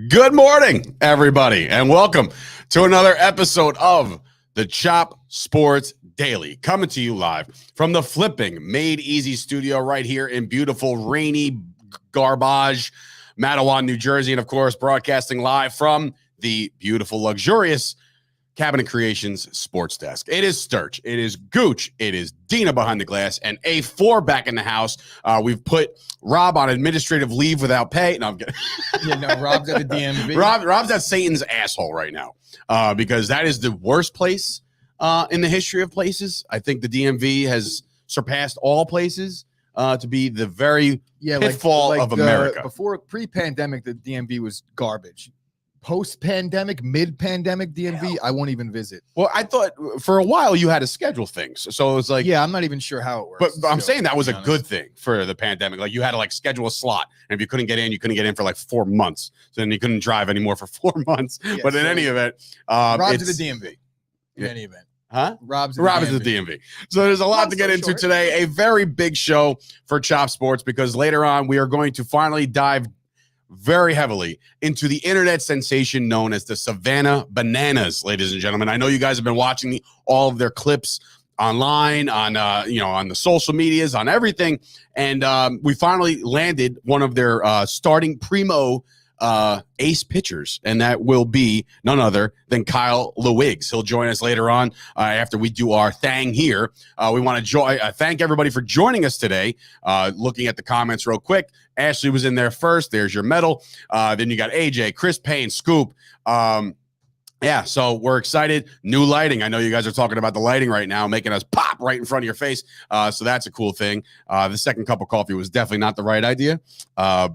Good morning, everybody, and welcome to another episode of the Chop Sports Daily, coming to you live from the flipping Made Easy studio right here in beautiful, rainy, garbage, Matawan, New Jersey, and of course, broadcasting live from the beautiful, luxurious Cabinet Creations Sports Desk. It is Sturch, it is Gooch, it is Dina behind the glass, and A4 back in the house. We've put Rob on administrative leave without pay. No, I'm kidding. Yeah, no, Rob's at the DMV. Rob's at Satan's asshole right now because that is the worst place in the history of places. I think the DMV has surpassed all places to be the very pitfall of America. Before pre-pandemic, the DMV was garbage. Post-pandemic, mid-pandemic DMV, I won't even visit. Well, I thought for a while you had to schedule things. So it was like, yeah, I'm not even sure how it works. But I'm saying that was a good thing for the pandemic. Like you had to like schedule a slot. And if you couldn't get in, you couldn't get in for like 4 months. So then you couldn't drive anymore for 4 months. Yeah, but in any event, Rob's at the DMV. In any event. Huh? Rob is the DMV. So there's a lot to get into today. A very big show for Chop Sports because later on we are going to finally dive very heavily into the internet sensation known as the Savannah Bananas, ladies and gentlemen. I know you guys have been watching all of their clips online, on on the social medias, on everything, and we finally landed one of their starting primo ace pitchers, and that will be none other than Kyle Lewigs. He'll join us later on after we do our thing here. We want to thank everybody for joining us today. Looking at the comments real quick, Ashley was in there first. There's your medal. Then you got AJ, Chris Payne, Scoop. Yeah, so we're excited. New lighting. I know you guys are talking about the lighting right now, making us pop right in front of your face. So that's a cool thing. The second cup of coffee was definitely not the right idea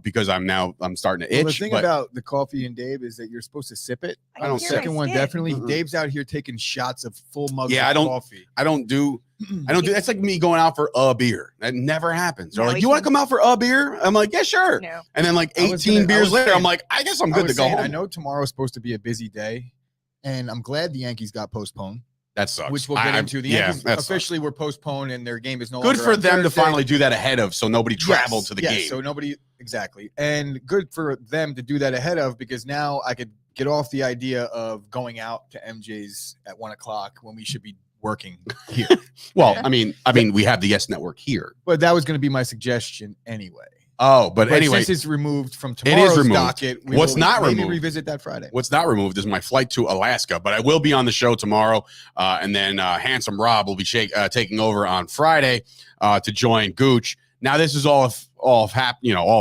because I'm starting to itch. Well, the thing about the coffee and Dave is that you're supposed to sip it. I don't. Second one, definitely. Mm-hmm. Dave's out here taking shots of full mugs of coffee. I don't do. That's like me going out for a beer. That never happens. They're like, you want to come out for a beer? I'm like, yeah, sure. No. And then like 18 beers later, I'm like, I guess I'm good to go home. I know tomorrow's supposed to be a busy day. And I'm glad the Yankees got postponed. That sucks. Which we'll get into. The Yankees officially were postponed, and their game is no longer good for them to finally do that ahead of, so nobody traveled to the game. So nobody exactly, and good for them to do that ahead of because now I could get off the idea of going out to MJ's at 1:00 when we should be working here. Well, I mean, we have the Yes Network here, but that was going to be my anyway. Oh, but anyway, since it's removed from tomorrow's docket, what's not removed? Maybe revisit that Friday. What's not removed is my flight to Alaska, but I will be on the show tomorrow, and then Handsome Rob will be taking over on Friday to join Gooch. Now, this is all of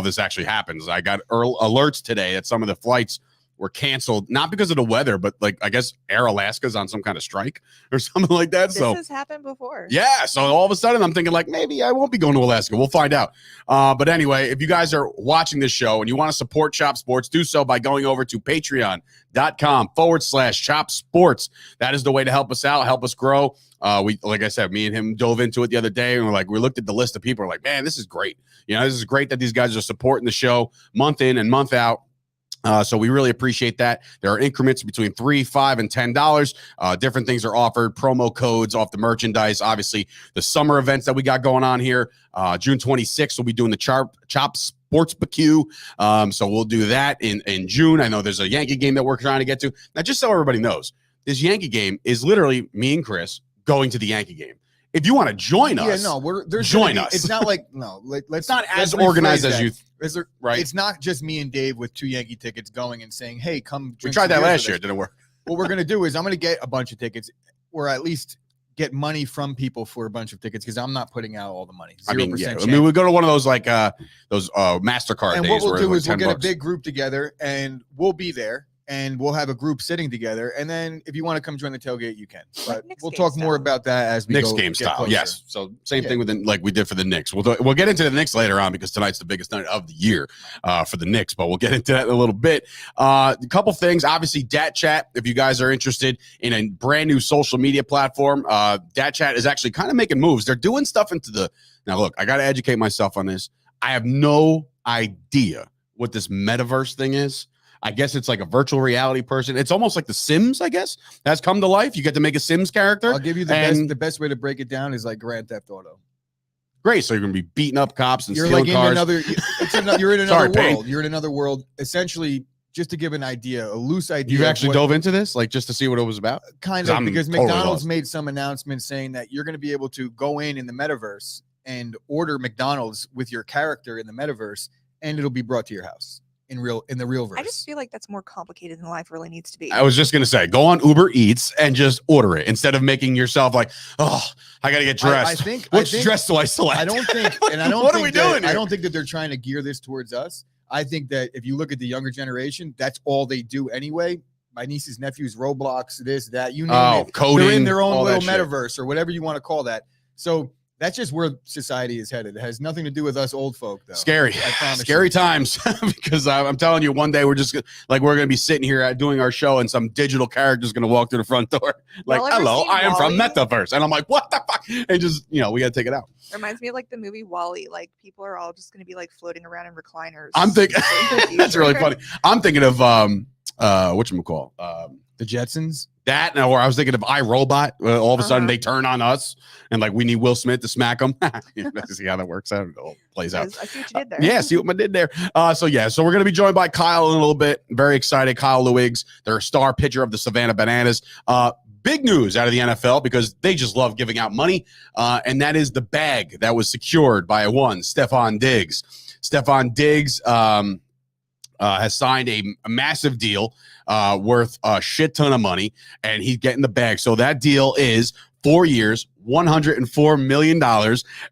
this actually happens. I got alerts today that some of the flights were canceled, not because of the weather, but like I guess Air Alaska's on some kind of strike or something like that. This has happened before. Yeah. So all of a sudden I'm thinking like maybe I won't be going to Alaska. We'll find out. But anyway, if you guys are watching this show and you want to support Chop Sports, do so by going over to patreon.com/Chop Sports. That is the way to help us out, help us grow. Like I said, me and him dove into it the other day, and we looked at the list of people. We're like, man, this is great. This is great that these guys are supporting the show month in and month out. So we really appreciate that. There are increments between $3, $5, and $10. Different things are offered, promo codes off the merchandise. Obviously, the summer events that we got going on here. June 26th, we'll be doing the Chop Sports BQ. So we'll do that in June. I know there's a Yankee game that we're trying to get to. Now, just so everybody knows, this Yankee game is literally me and Chris going to the Yankee game. If you want to join us, join us. It's not like it's not as organized as you. Right? It's not just me and Dave with 2 Yankee tickets going and saying, "Hey, come." We tried that last year. Did it work? What we're gonna do is I'm gonna get a bunch of tickets, or at least get money from people for a bunch of tickets because I'm not putting out all the money. 0% we go to one of those those MasterCard and days. What we'll do is we'll get a big group together and we'll be there. And we'll have a group sitting together. And then if you want to come join the tailgate, you can. But we'll talk more about that as we Knicks game style. Closer. Yes. So same thing like we did for the Knicks. We'll get into the Knicks later on because tonight's the biggest night of the year for the Knicks. But we'll get into that in a little bit. A couple things. Obviously, Dat Chat, if you guys are interested in a brand new social media platform, Dat Chat is actually kind of making moves. They're doing stuff now, look, I got to educate myself on this. I have no idea what this metaverse thing is. I guess it's like a virtual reality person. It's almost like The Sims, I guess, has come to life. You get to make a Sims character. I'll give you the best way to break it down is like Grand Theft Auto. Great. So you're going to be beating up cops and stealing cars. You're in another world. You're in another world. Essentially, just to give an idea, a loose idea. You actually dove into this, like just to see what it was about? Kind of, because totally McDonald's lost. made some announcement saying that you're going to be able to go in the metaverse and order McDonald's with your character in the metaverse, and it'll be brought to your house in the real verse. I just feel like that's more complicated than life really needs to be. I was just gonna say, go on Uber Eats and just order it instead of making yourself like, oh, I gotta get dressed. Which dress do I select? I don't think, and I don't. What think are we that, doing here? I don't think that they're trying to gear this towards us. I think that if you look at the younger generation, that's all they do anyway. My nieces, nephews, Roblox, this, that, you name it. Coding, they're in their own all little that shit. metaverse or whatever you want to call that. So that's just where society is headed. It has nothing to do with us old folk, though. Scary, scary times. Because I'm telling you, one day we're going to be sitting here doing our show, and some digital character is going to walk through the front door, like, "Hello, I am from Metaverse," and I'm like, "What the fuck?" And just, we got to take it out. Reminds me of like the movie WALL-E. Like people are all just going to be like floating around in recliners. I'm thinking that's really funny. I'm thinking of whatchamacall, the Jetsons. That, or I was thinking of iRobot. All of a sudden, they turn on us, and like we need Will Smith to smack them. See how that works out. It all plays out. I see what you did there. Yeah, see what I did there. So we're gonna be joined by Kyle in a little bit. Very excited. Kyle Luigs, their star pitcher of the Savannah Bananas. Big news out of the NFL because they just love giving out money, and that is the bag that was secured by Stefon Diggs. Stefon Diggs has signed a massive deal worth a shit ton of money, and he's getting the bag. So that deal is 4 years, $104 million,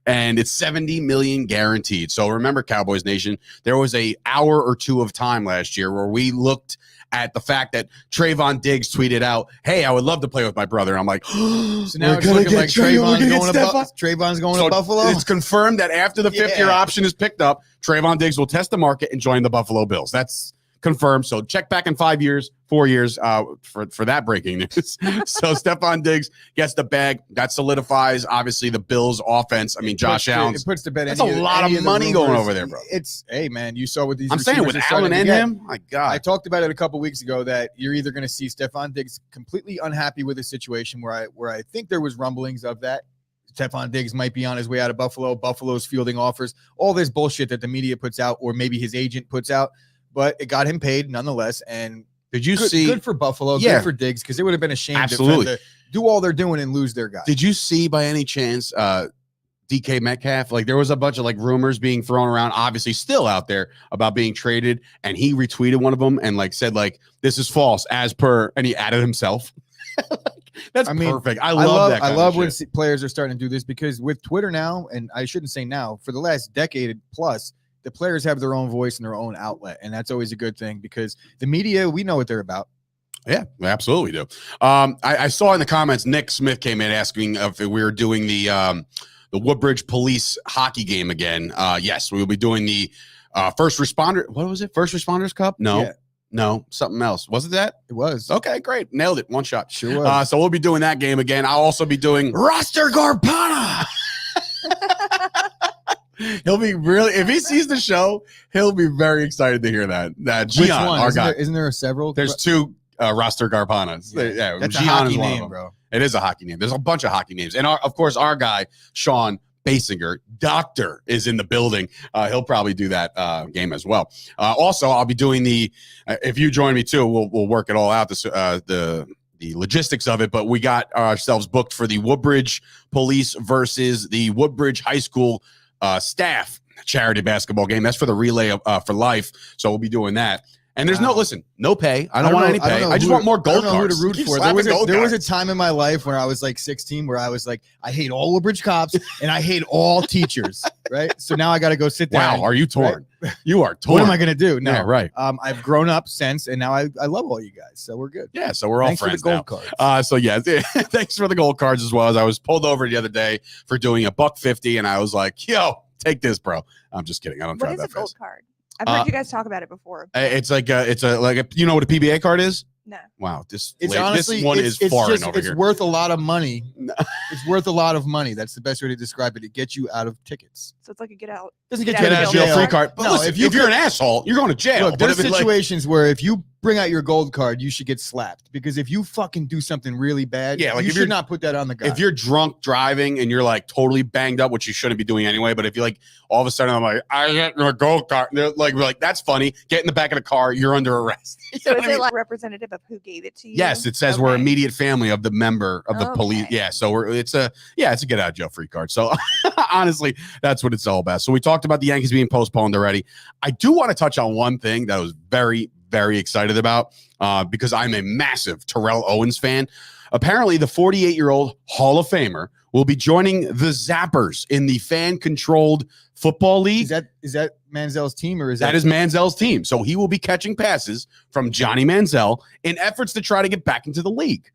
and it's $70 million guaranteed. So remember, Cowboys Nation, there was an hour or two of time last year where we looked at the fact that Trayvon Diggs tweeted out, "Hey, I would love to play with my brother." And I'm like, so now it's looking like Trayvon's going to Buffalo. It's confirmed that after the fifth-year option is picked up, Trayvon Diggs will test the market and join the Buffalo Bills. That's confirmed. So check back in 5 years, 4 years for that breaking news. So Stefon Diggs gets the bag. That solidifies, obviously, the Bills' offense. I mean, Josh Allen. It puts to bed. That's a lot of money going over there, bro. Hey, man, you saw what these. I'm saying with Allen and him. My God, I talked about it a couple weeks ago that you're either going to see Stefon Diggs completely unhappy with the situation where I think there was rumblings of that. Stefon Diggs might be on his way out of Buffalo. Buffalo's fielding offers. All this bullshit that the media puts out, or maybe his agent puts out. But it got him paid nonetheless. And did you see? Good for Buffalo. Yeah. Good for Diggs, because it would have been a shame Absolutely. to do all they're doing and lose their guy. Did you see by any chance DK Metcalf? Like there was a bunch of like rumors being thrown around, obviously still out there, about being traded, and he retweeted one of them and like said like, "This is false," as per, and he added himself. That's perfect. I love that. I love when players are starting to do this, because with Twitter now, and I shouldn't say now, for the last decade plus, the players have their own voice and their own outlet. And that's always a good thing, because the media, we know what they're about. Yeah, we absolutely do. I saw in the comments, Nick Smith came in asking if we were doing the Woodbridge Police hockey game again. Yes, we will be doing the first responder. What was it? First Responders Cup? No. Yeah. No, something else. Was it that? It was. Okay, great. Nailed it. One shot. Sure was. So we'll be doing that game again. I'll also be doing Roster Garpana. He'll be really, if he sees the show, he'll be very excited to hear that. Which one? Our guy. Isn't there several? There's two Roster Garpanas. Yeah, that's Gian a hockey is one name, of them. bro. It is a hockey name. There's a bunch of hockey names. And of course, our guy, Sean Basinger, Doctor, is in the building. He'll probably do that game as well. Also, I'll be doing if you join me too, we'll work it all out, the logistics of it. But we got ourselves booked for the Woodbridge Police versus the Woodbridge High School staff charity basketball game. That's for the Relay for Life. So we'll be doing that. And there's no pay. I don't want any pay. I just want more gold cards. Who to root for. There was a time in my life when I was like 16 where I was like, I hate all Woodbridge cops and I hate all teachers. Right. So now I got to go sit down. Wow. Are you torn? Right? You are torn. What am I going to do? No. Yeah, right. I've grown up since, and now I love all you guys. So we're good. Yeah. So we're all friends for the gold cards. So yeah, thanks for the gold cards as well. As I was pulled over the other day for doing $150, and I was like, yo, take this, bro. I'm just kidding. I don't try that. What is a gold card? I've heard you guys talk about it before. It's like you know what a PBA card is? No. Wow, this Honestly, one is foreign over it's here. worth a lot of money. It's worth a lot of money. That's the best way to describe it. It gets you out of tickets. So it's like a get out. Doesn't Get get you out out of of jail jail. free card. But No, listen, if you're an asshole, you're going to jail. Look, there's But if it's situations where if you bring out your gold card, you should get slapped because if you fucking do something really bad, Yeah, like you if should you're- not put that on the guy. if you're drunk driving and you're like totally banged up, which you shouldn't be doing anyway, but if you like all of a sudden I'm like, I get my gold card, and we're like, that's funny. Get in the back of the car, you're under arrest. You So know is what I it mean? like representative of who gave it to you? Yes, it says we're Okay. immediate family of the member of the police. Okay. Yeah, so it's a get out of jail free card. So honestly, that's what it's all about. So we talked about the Yankees being postponed already. I do want to touch on one thing that I was very, very excited about because I'm a massive Terrell Owens fan. Apparently, the 48-year-old Hall of Famer will be joining the Zappers in the fan-controlled football league. is that Manziel's team or is That is Manziel's team. So he will be catching passes from Johnny Manziel in efforts to try to get back into the league.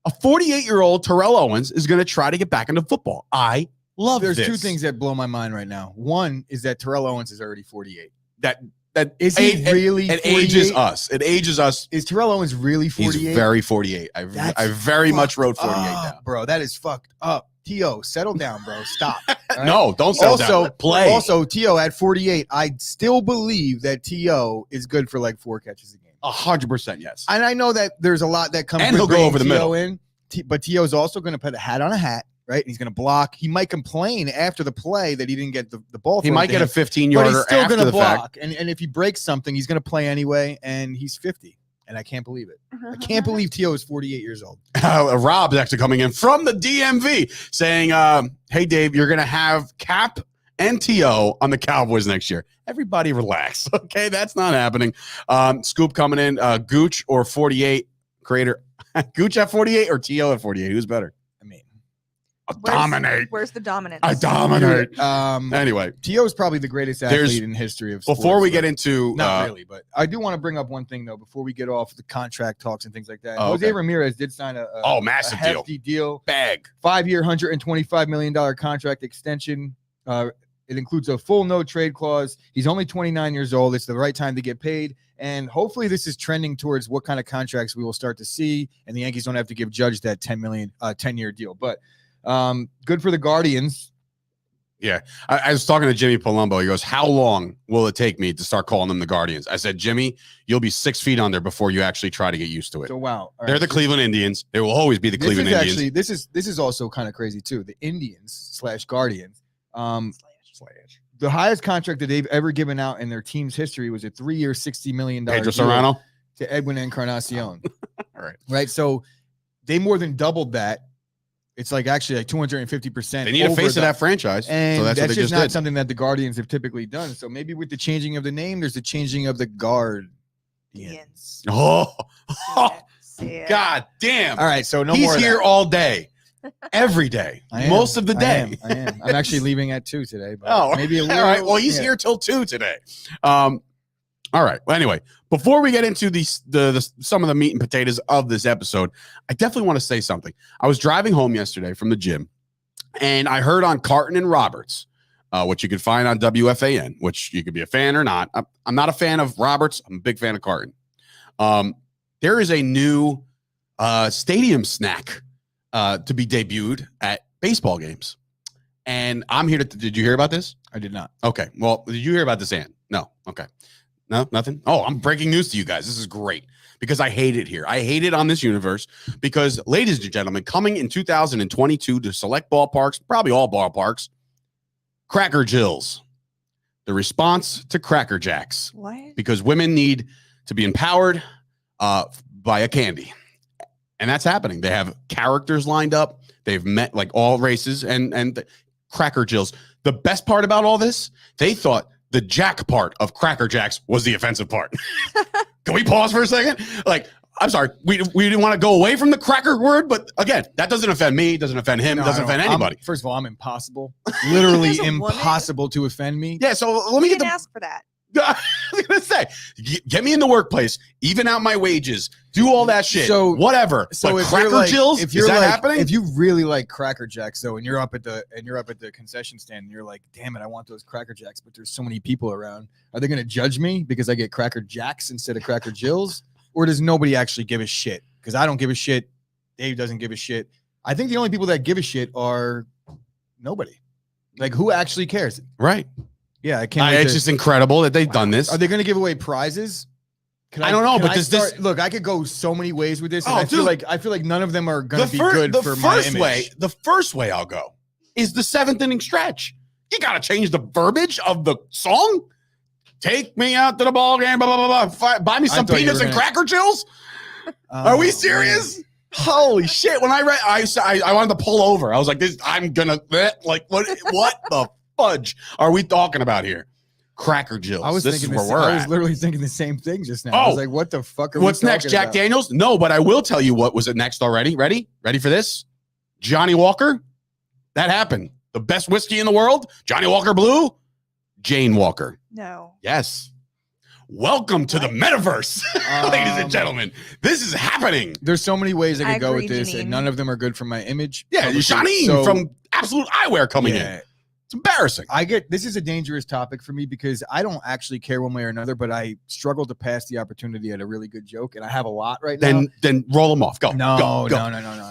A 48-year-old Terrell Owens is going to try to get back into football. I love There's this. two things that blow my mind right now. One is that Terrell Owens is already 48. That Is he really it 48? ages us. It ages us. Is Terrell Owens really 48? He's very 48. I very much wrote 48 down. Bro, that is fucked up. T.O., settle down, bro. Stop. All right? No, don't settle Also, down. Play. Also, T.O. at 48, I still believe that T.O. is good for like 4 catches a game. 100% yes. And I know that there's a lot that comes And with he'll go bringing over the T.O. middle. in, but T.O. is also going to put a hat on a hat, right? He's going to block. He might complain after the play that he didn't get the ball. He thrown might to get a him, 15-yarder but he's still after going to the fact. block. And if he breaks something, he's going to play anyway, and he's 50. And I can't believe it. I can't believe T.O. is 48 years old. Rob's actually coming in from the DMV saying, hey, Dave, you're going to have Cap and T.O. on the Cowboys next year. Everybody relax. Okay, that's not happening. Scoop coming in. Gooch or 48 creator. Gooch at 48 or T.O. at 48? Who's better? I mean, Dominate. Where's the dominance? I dominate. um, Anyway, T.O. is probably the greatest There's- athlete in history of sports. before we get into Not really, but I do want to bring up one thing though before we get off the contract talks and things like that. Oh, Jose okay. Ramirez did sign a massive a hefty deal, bag. 5-year, $125 million contract extension. It includes a full no trade clause. He's only 29 years old. It's the right time to get paid, and hopefully this is trending towards what kind of contracts we will start to see. And the Yankees don't have to give Judge that 10-year deal, but good for the Guardians. Yeah. I was talking to Jimmy Palumbo. He goes, how long will it take me to start calling them the Guardians? I said, Jimmy, you'll be 6 feet under before you actually try to get used to it. So wow, all They're right. the Cleveland Indians. They will always be the This Cleveland is Indians. actually this is also kind of crazy too. The Indians / Guardians. The highest contract that they've ever given out in their team's history was a 3-year, $60 million Pedro deal Serrano. to Edwin Encarnacion. All right. Right. So they more than doubled that. It's like actually like 250%. They need a face of that franchise. And So that's what they just just not did. something that the Guardians have typically done. So maybe with the changing of the name, there's a changing of the Guardians. Oh, See it. God damn. All right. So no He's more of here that. all day, every day, I am. most of the day. I am. I'm actually leaving at 2 today. But Oh, maybe a all little. right. Well, he's yeah. here till 2 today. All right. Well, anyway, before we get into the some of the meat and potatoes of this episode, I definitely want to say something. I was driving home yesterday from the gym, and I heard on Carton and Roberts, which you could find on WFAN, which you could be a fan or not. I'm not a fan of Roberts. I'm a big fan of Carton. There is a new stadium snack to be debuted at baseball games. And I'm here to, did you hear about this? I did not. Okay. Well, did you hear about this, Ann? No. Okay. No, nothing. Oh, I'm breaking news to you guys. This is great because I hate it here. I hate it on this universe because, ladies and gentlemen, coming in 2022 to select ballparks, probably all ballparks, Cracker Jills, the response to Cracker Jacks, What? because women need to be empowered by a candy. And that's happening. They have characters lined up. They've met like all races and the Cracker Jills. The best part about all this, they thought the Jack part of Cracker Jacks was the offensive part. Can we pause for a second? Like, I'm sorry, we didn't want to go away from the cracker word, but again, that doesn't offend me, doesn't offend him, doesn't offend anybody. First of all, I'm impossible. Literally As a woman? impossible to offend me. Yeah, so let We me get didn't the. ask for that. I was gonna say, get me in the workplace, even out my wages, do all that shit. So- whatever. So But if Cracker you're like, Jills, if you're is that like, happening? if you really like Cracker Jacks, though, and you're up at the concession stand, and you're like, damn it, I want those Cracker Jacks, but there's so many people around. Are they going to judge me because I get Cracker Jacks instead of Cracker Jills? or does nobody actually give a shit? Because I don't give a shit. Dave doesn't give a shit. I think the only people that give a shit are nobody. Like, who actually cares? Right. Yeah, I can't. It's just incredible that they've done this. Are they going to give away prizes? I don't know, but this look, I could go so many ways with this. And Oh, I feel like none of them are going to be good for my image. The first way I'll go is the 7th inning stretch. You got to change the verbiage of the song. Take me out to the ball game. Blah blah blah. Buy me some peanuts and cracker chills. Are we serious? Man. Holy shit! When I read, I wanted to pull over. I was like, "This, I'm gonna like what? What the fudge are we talking about here?" Cracker Jills. I was literally thinking the same thing just now. I was like, "What the fuck are what's next? Jack Daniels? No, but I will tell you what was it next already. Ready for this? Johnny Walker. That happened. The best whiskey in the world. Johnny Walker Blue. Jane Walker. No. Yes. Welcome to the metaverse, ladies and gentlemen. This is happening. There's so many ways I could go with this, and none of them are good for my image. Yeah, Janine from Absolute Eyewear coming in. It's embarrassing. This is a dangerous topic for me because I don't actually care one way or another, but I struggle to pass the opportunity at a really good joke, and I have a lot right now. Then roll them off. Go. No.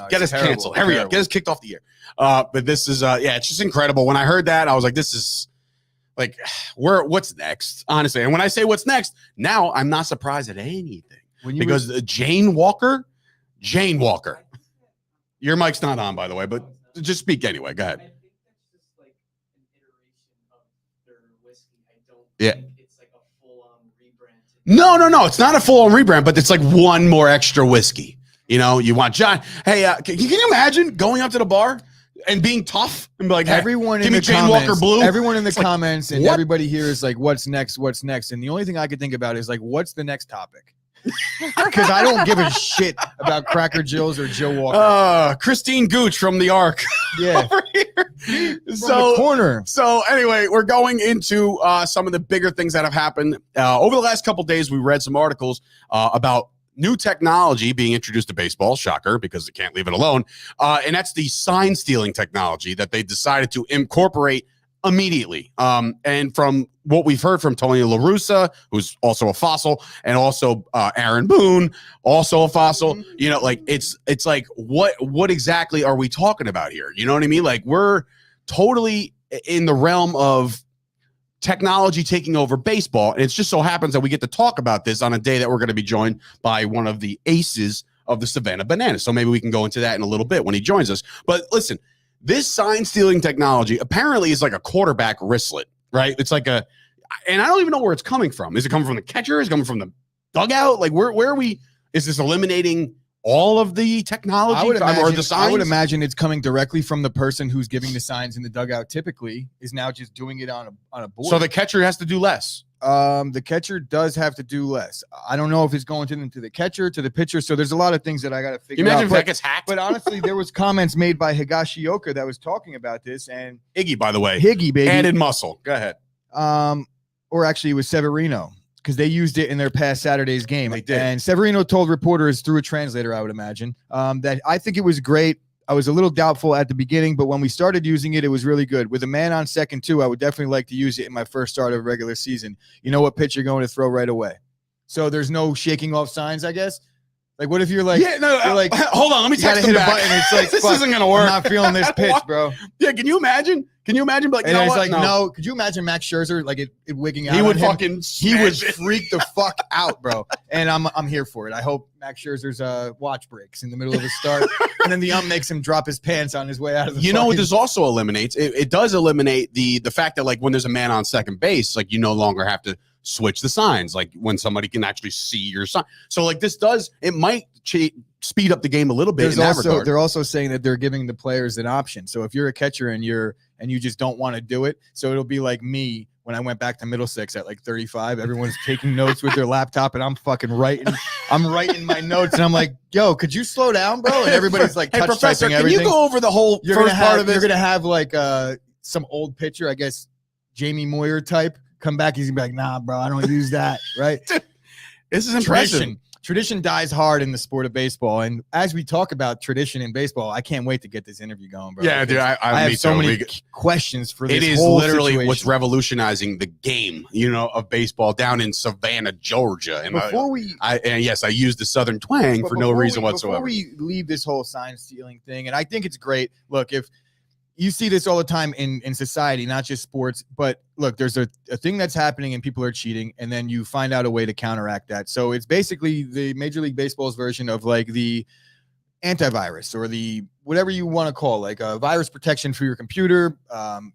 Get us canceled. Hurry up. Get us kicked off the air. But this is it's just incredible. When I heard that, I was like, this is like, what's next? Honestly. And when I say what's next, now I'm not surprised at anything. Because Jane Walker, your mic's not on, by the way, but just speak anyway. Go ahead. Yeah. It's like a full-on rebrand. No. It's not a full-on rebrand, but it's like one more extra whiskey. You know, you want John. Hey, can you imagine going up to the bar and being tough and be like, hey, everyone in the Jane Walker Blue. Everyone in the comments and everybody here is like, what's next? And the only thing I could think about is like, what's the next topic? Because I don't give a shit about Cracker Jills or Joe Walker. Christine Gooch from the Ark. Yeah. Over here. The corner. So anyway, we're going into some of the bigger things that have happened. Over the last couple of days, we read some articles about new technology being introduced to baseball. Shocker, because they can't leave it alone. And that's the sign stealing technology that they decided to incorporate immediately. And from what we've heard from Tony La Russa, who's also a fossil, and also Aaron Boone, also a fossil, you know, like it's like, what exactly are we talking about here? You know what I mean? Like, we're totally in the realm of technology taking over baseball. And it just so happens that we get to talk about this on a day that we're going to be joined by one of the aces of the Savannah Bananas. So maybe we can go into that in a little bit when he joins us. But listen, this sign stealing technology apparently is like a quarterback wristlet, right? It's like and I don't even know where it's coming from. Is it coming from the catcher? Is it coming from the dugout? Like, where are we? Is this eliminating all of the technology or the signs? I would imagine it's coming directly from the person who's giving the signs in the dugout. Typically, is now just doing it on a board. So the catcher has to do less. The catcher does have to do less. I don't know if it's going to the catcher, to the pitcher. So there's a lot of things that I got to figure out. Imagine if that gets hacked. But honestly, there was comments made by Higashioka that was talking about this, and Iggy, by the way, baby, added muscle. Go ahead. Or actually, it was Severino, because they used it in their past Saturday's game. They did. And Severino told reporters through a translator, I would imagine, that I think it was great. I was a little doubtful at the beginning, but when we started using it, it was really good. With a man on second, too, I would definitely like to use it in my first start of regular season. You know what pitch you're going to throw right away. So there's no shaking off signs, I guess. Like, what if you're like, you're like, hold on, let me text him hit back. a button. It's like, this isn't going to work. I'm not feeling this pitch, bro. Yeah, can you imagine? Like, and it's like, no. Could you imagine Max Scherzer like it wigging out? He would freak the fuck out, bro. And I'm here for it. I hope Max Scherzer's watch breaks in the middle of his start, and then the makes him drop his pants on his way out of the. You know what this also eliminates? It does eliminate the fact that, like, when there's a man on second base, like, you no longer have to switch the signs, like when somebody can actually see your sign. So like it might speed up the game a little bit. They're also saying that they're giving the players an option. So if you're a catcher and you just don't want to do it, so it'll be like me when I went back to Middlesex at like 35. Everyone's taking notes with their laptop, and I'm fucking writing. I'm writing my notes, and I'm like, "Yo, could you slow down, bro?" And everybody's like, "Hey, Professor, can you go over the whole first part of it?" You're gonna have like some old pitcher, I guess, Jamie Moyer type. Come back, he's gonna be like, "Nah, bro, I don't use that." Right? This is impressive. tradition dies hard in the sport of baseball. And as we talk about tradition in baseball, I can't wait to get this interview going, bro. Yeah, dude, I have me so too. many questions for this. It is whole literally situation. what's revolutionizing the game, of baseball down in Savannah, Georgia. And yes, I use the Southern twang for no reason whatsoever. Before we leave this whole sign stealing thing, and I think it's great. Look, if you see this all the time in society, not just sports, but look, there's a thing that's happening and people are cheating, and then you find out a way to counteract that. So it's basically the Major League Baseball's version of like the antivirus or the whatever you want to call, like a virus protection for your computer,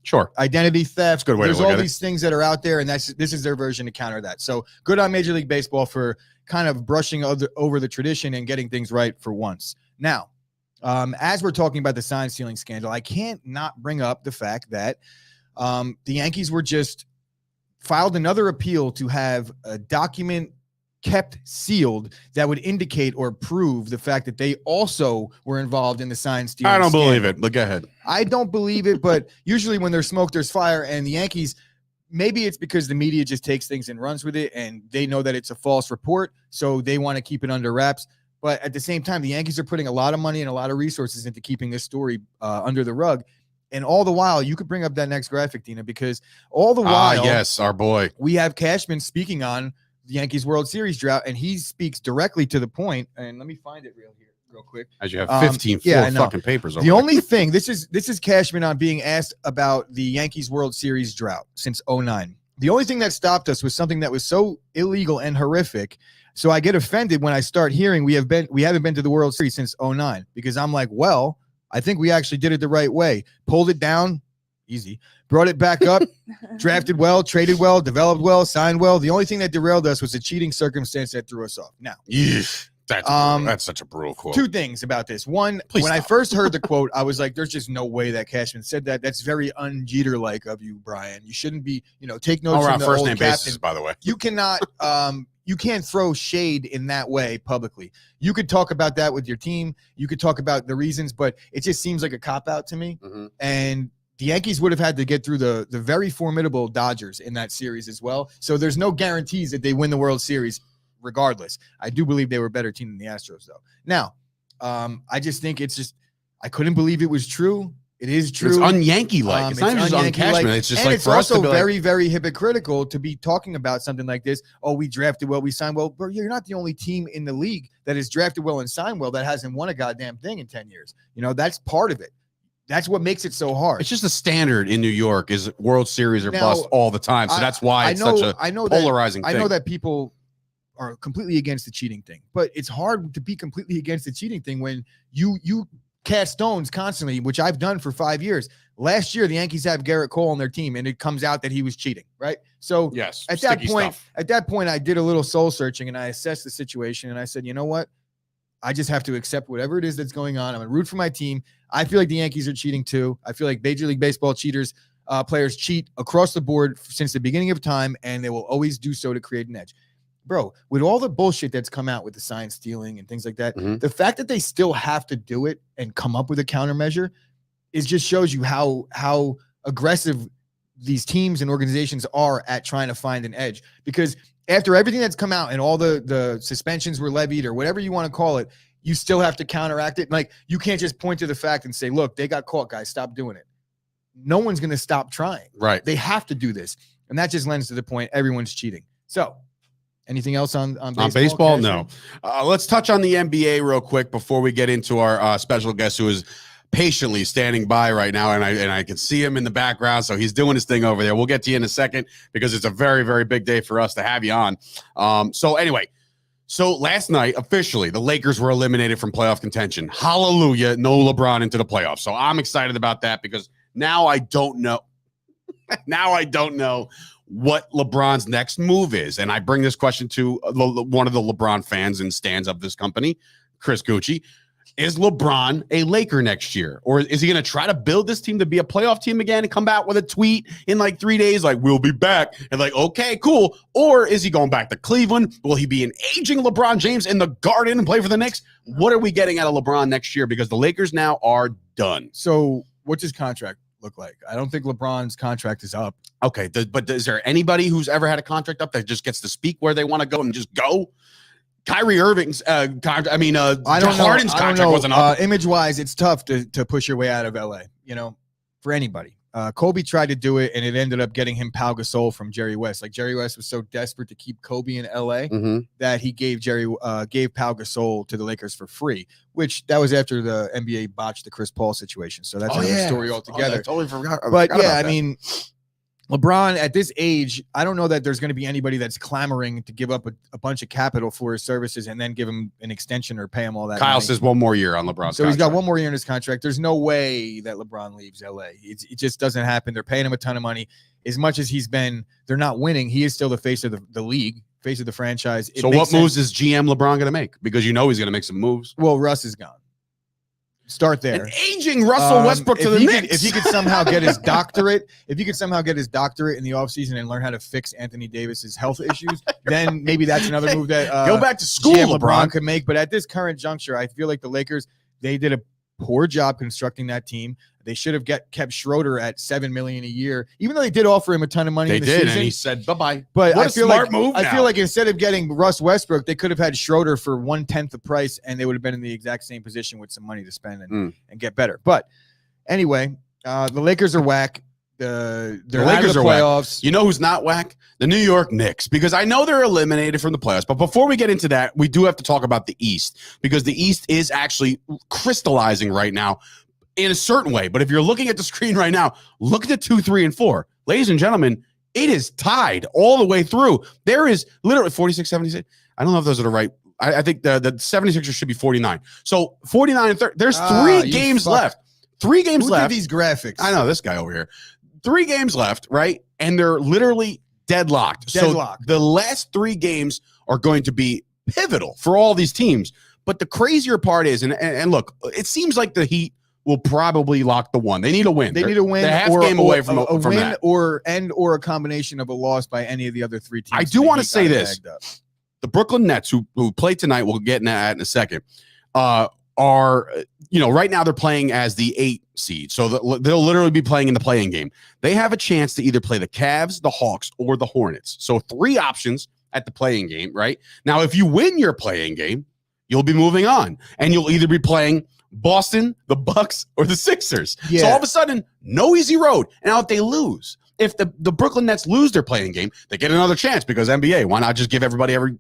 sure, identity theft. Good way There's to look all at these things that are out there, and this is their version to counter that. So good on Major League Baseball for kind of brushing over the tradition and getting things right for once. Now, as we're talking about the sign stealing scandal, I can't not bring up the fact that the Yankees were just filed another appeal to have a document kept sealed that would indicate or prove the fact that they also were involved in the sign stealing. I don't scandal. believe it. Look ahead. I don't believe it, but usually when there's smoke, there's fire, and the Yankees, maybe it's because the media just takes things and runs with it, and they know that it's a false report, so they want to keep it under wraps. But at the same time, the Yankees are putting a lot of money and a lot of resources into keeping this story under the rug. And all the while, you could bring up that next graphic, Dina, because all the while, yes, our boy, we have Cashman speaking on the Yankees World Series drought, and he speaks directly to the point. And let me find it real quick. As you have 15 fucking papers over the only thing, this is Cashman on being asked about the Yankees World Series drought since 2009. The only thing that stopped us was something that was so illegal and horrific. So I get offended when I start hearing we haven't been to the World Series since 2009, because I'm like, well, I think we actually did it the right way. Pulled it down, easy. Brought it back up, drafted well, traded well, developed well, signed well. The only thing that derailed us was a cheating circumstance that threw us off. Now, that's such a brutal quote. Two things about this. One, when I first heard the quote, I was like, there's just no way that Cashman said that. That's very un-Jeter-like of you, Brian. You shouldn't be, take notes from the first old name captain. basis, by the way. You cannot you can't throw shade in that way publicly. You could talk about that with your team. You could talk about the reasons, but it just seems like a cop-out to me. Mm-hmm. And the Yankees would have had to get through the very formidable Dodgers in that series as well. So there's no guarantees that they win the World Series regardless. I do believe they were a better team than the Astros, though. Now, I just think I couldn't believe it was true. It is true. It's un-Yankee-like. It's not just un-Cashman. It's just like for us to be also very, very hypocritical to be talking about something like this. Oh, we drafted well, we signed well. But you're not the only team in the league that has drafted well and signed well that hasn't won a goddamn thing in 10 years. That's part of it. That's what makes it so hard. It's just the standard in New York is World Series or bust all the time. So that's why it's such a polarizing thing. I know that people are completely against the cheating thing, but it's hard to be completely against the cheating thing when you cast stones constantly, which I've done for 5 years. Last year, the Yankees have Garrett Cole on their team, and it comes out that he was cheating, right? So yes, at that point, I did a little soul searching and I assessed the situation, and I said, you know what? I just have to accept whatever it is that's going on. I'm going to root for my team. I feel like the Yankees are cheating too. I feel like Major League Baseball players cheat across the board since the beginning of time, and they will always do so to create an edge. Bro, with all the bullshit that's come out with the sign stealing and things like that, the fact that they still have to do it and come up with a countermeasure just shows you how aggressive these teams and organizations are at trying to find an edge. Because after everything that's come out and all the suspensions were levied or whatever you want to call it, you still have to counteract it. Like, you can't just point to the fact and say, look, they got caught, guys, stop doing it. No one's going to stop trying. Right. They have to do this. And that just lends to the point everyone's cheating. So anything else on baseball? On baseball, no. Let's touch on the NBA real quick before we get into our special guest who is patiently standing by right now, and I can see him in the background, so he's doing his thing over there. We'll get to you in a second because it's a very, very big day for us to have you on. So last night, officially, the Lakers were eliminated from playoff contention. Hallelujah, no LeBron into the playoffs. So I'm excited about that because now I don't know. Now I don't know what LeBron's next move is. And I bring this question to one of the LeBron fans and stands of this company, Chris Gucci. Is LeBron a Laker next year? Or is he going to try to build this team to be a playoff team again and come out with a tweet in like 3 days like, we'll be back? And like, okay, cool. Or is he going back to Cleveland? Will he be an aging LeBron James in the Garden and play for the Knicks? What are we getting out of LeBron next year? Because the Lakers now are done. So what's his contract look like? I don't think LeBron's contract is up. Okay, but is there anybody who's ever had a contract up that just gets to speak where they want to go and just go? Kyrie Irving's contract. I mean, I don't know. Harden's contract wasn't up. Image-wise, it's tough to push your way out of LA, for anybody. Kobe tried to do it, and it ended up getting him Pau Gasol from Jerry West. Like, Jerry West was so desperate to keep Kobe in LA that he gave Pau Gasol to the Lakers for free, which that was after the NBA botched the Chris Paul situation. So that's another story altogether. I totally forgot. But yeah, I mean, LeBron at this age, I don't know that there's going to be anybody that's clamoring to give up a bunch of capital for his services and then give him an extension or pay him all that. Kyle money. says one more year on LeBron's So he's got one more year in his contract. There's no way that LeBron leaves LA. It just doesn't happen. They're paying him a ton of money. As much as they're not winning, he is still the face of the league, face of the franchise. So what moves is GM LeBron going to make? Because he's going to make some moves. Well, Russ is gone. Start there. An aging Russell Westbrook to the Knicks. If he could somehow get his doctorate, in the offseason and learn how to fix Anthony Davis's health issues, then maybe that's another move that go back to school, GM LeBron could make. But at this current juncture, I feel like the Lakers, they did a poor job constructing that team. They should have kept Schroeder at $7 million a year, even though they did offer him a ton of money. They in the did, season. and he said bye-bye. But what I a feel smart like move. I feel like instead of getting Russ Westbrook, they could have had Schroeder for 1/10 the price, and they would have been in the exact same position with some money to spend and get better. But anyway, the Lakers are whack. The Lakers are playoffs. Whack. You know who's not whack? The New York Knicks, because I know they're eliminated from the playoffs. But before we get into that, we do have to talk about the East, because the East is actually crystallizing right now in a certain way. But if you're looking at the screen right now, look at the 2, 3, and 4. Ladies and gentlemen, it is tied all the way through. There is literally 46, 76. I don't know if those are the right. I think the 76ers should be 49. So 49 and 30. There's 3 games left. 3 games Who left. did these graphics? I know this guy over here. 3 games left, right? And they're literally deadlocked. So the last 3 games are going to be pivotal for all these teams. But the crazier part is, and look, it seems like the Heat will probably lock the one. They need a win. They need a win. They're half game away from a win that. or a combination of a loss by any of the other 3 teams. I do want to say this. The Brooklyn Nets, who play tonight, we'll get into that in a second, are, right now they're playing as the 8 seed. So they'll literally be playing in the play-in game. They have a chance to either play the Cavs, the Hawks, or the Hornets. So 3 options at the play-in game, right? Now, if you win your play-in game, you'll be moving on. And you'll either be playing Boston, the Bucks, or the Sixers. Yeah. So all of a sudden, no easy road. And now if they lose, if the Brooklyn Nets lose their playing game, they get another chance, because NBA, why not just give everybody every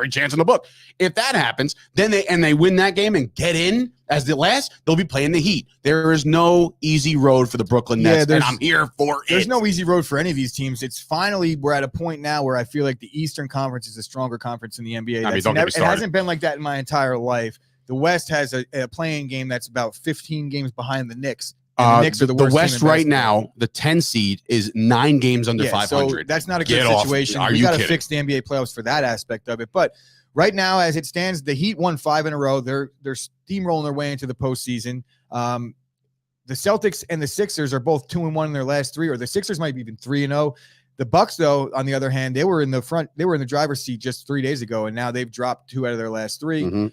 chance in the book? If that happens, then they win that game and get in as the last, they'll be playing the Heat. There is no easy road for the Brooklyn Nets, and I'm here for it. There's no easy road for any of these teams. It's finally, we're at a point now where I feel like the Eastern Conference is a stronger conference in the NBA. It hasn't been like that in my entire life. The West has a playing game that's about 15 games behind the Knicks. And the Knicks are the worst. The West right now, the 10 seed is 9 games under 500. So that's not a good situation. We got to fix the NBA playoffs for that aspect of it. But right now, as it stands, the Heat won 5 in a row. They're steamrolling their way into the postseason. The Celtics and the Sixers are both 2-1 in their last 3, or the Sixers might be even 3-0. The Bucks, though, on the other hand, they were in the driver's seat just 3 days ago, and now they've dropped 2 out of their last 3.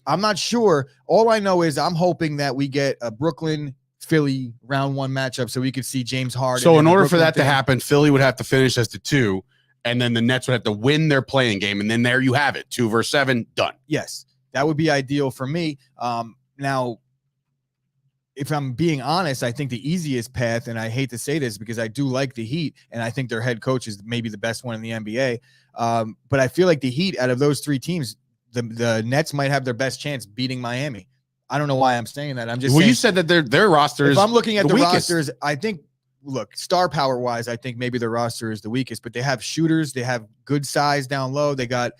I'm not sure. All I know is I'm hoping that we get a Brooklyn-Philly round 1 matchup so we could see James Harden. So in order for that to happen, Philly would have to finish as the 2, and then the Nets would have to win their playing game, and then there you have it. 2 versus 7, done. Yes, that would be ideal for me. Now, if I'm being honest, I think the easiest path, and I hate to say this because I do like the Heat, and I think their head coach is maybe the best one in the NBA, but I feel like the Heat, out of those 3 teams, the Nets might have their best chance beating Miami. I don't know why I'm saying that. I'm just saying, you said that their roster is. If I'm looking at the weakest. rosters, I think, look, star power wise, I think maybe their roster is the weakest, but they have shooters, they have good size down low, they got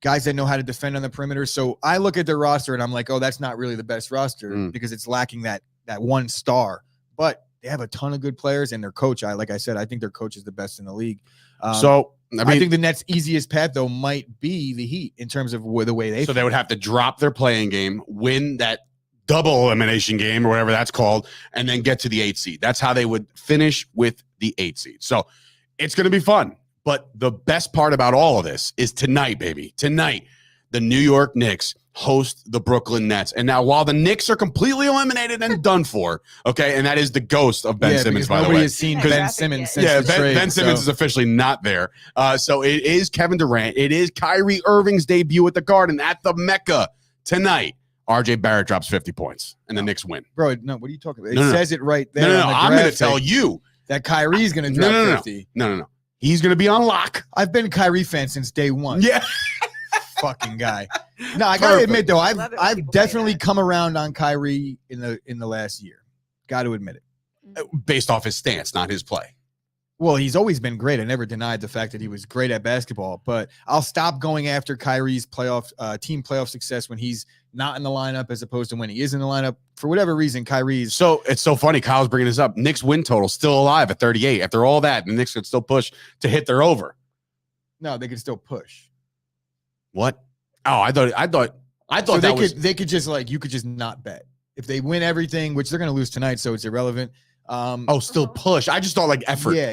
guys that know how to defend on the perimeter. So I look at their roster and I'm like, oh, that's not really the best roster because it's lacking that one star. But they have a ton of good players, and their coach, like I said, I think their coach is the best in the league. I think the Nets' easiest path, though, might be the Heat in terms of the way they. So they would have to drop their playing game, win that double elimination game or whatever that's called, and then get to the 8 seed. That's how they would finish with the 8 seed. So it's going to be fun. But the best part about all of this is tonight, baby. Tonight, the New York Knicks host the Brooklyn Nets. And now, while the Knicks are completely eliminated and done for, okay, and that is the ghost of Ben Simmons, by the way. Nobody has seen Ben Simmons since the trade. Ben Simmons is officially not there. So it is Kevin Durant. It is Kyrie Irving's debut at the Garden at the Mecca tonight. RJ Barrett drops 50 points, and the Knicks win. Bro, no, what are you talking about? It says it right there. No, I'm going to tell you that Kyrie's going to drop 50. No. He's going to be on lock. I've been a Kyrie fan since day one. Yeah. Fucking guy. No, I gotta admit though, I've definitely come around on Kyrie in the last year. Got to admit it. Based off his stance, not his play. Well, he's always been great. I never denied the fact that he was great at basketball, but I'll stop going after Kyrie's team playoff success when he's not in the lineup as opposed to when he is in the lineup. For whatever reason, Kyrie's. So it's so funny. Kyle's bringing this up. Knicks win total still alive at 38. After all that, the Knicks could still push to hit their over. No, they could still push. What? Oh, I thought so they could just you could just not bet if they win everything, which they're going to lose tonight, so it's irrelevant. Still push. I just thought like effort. Yeah.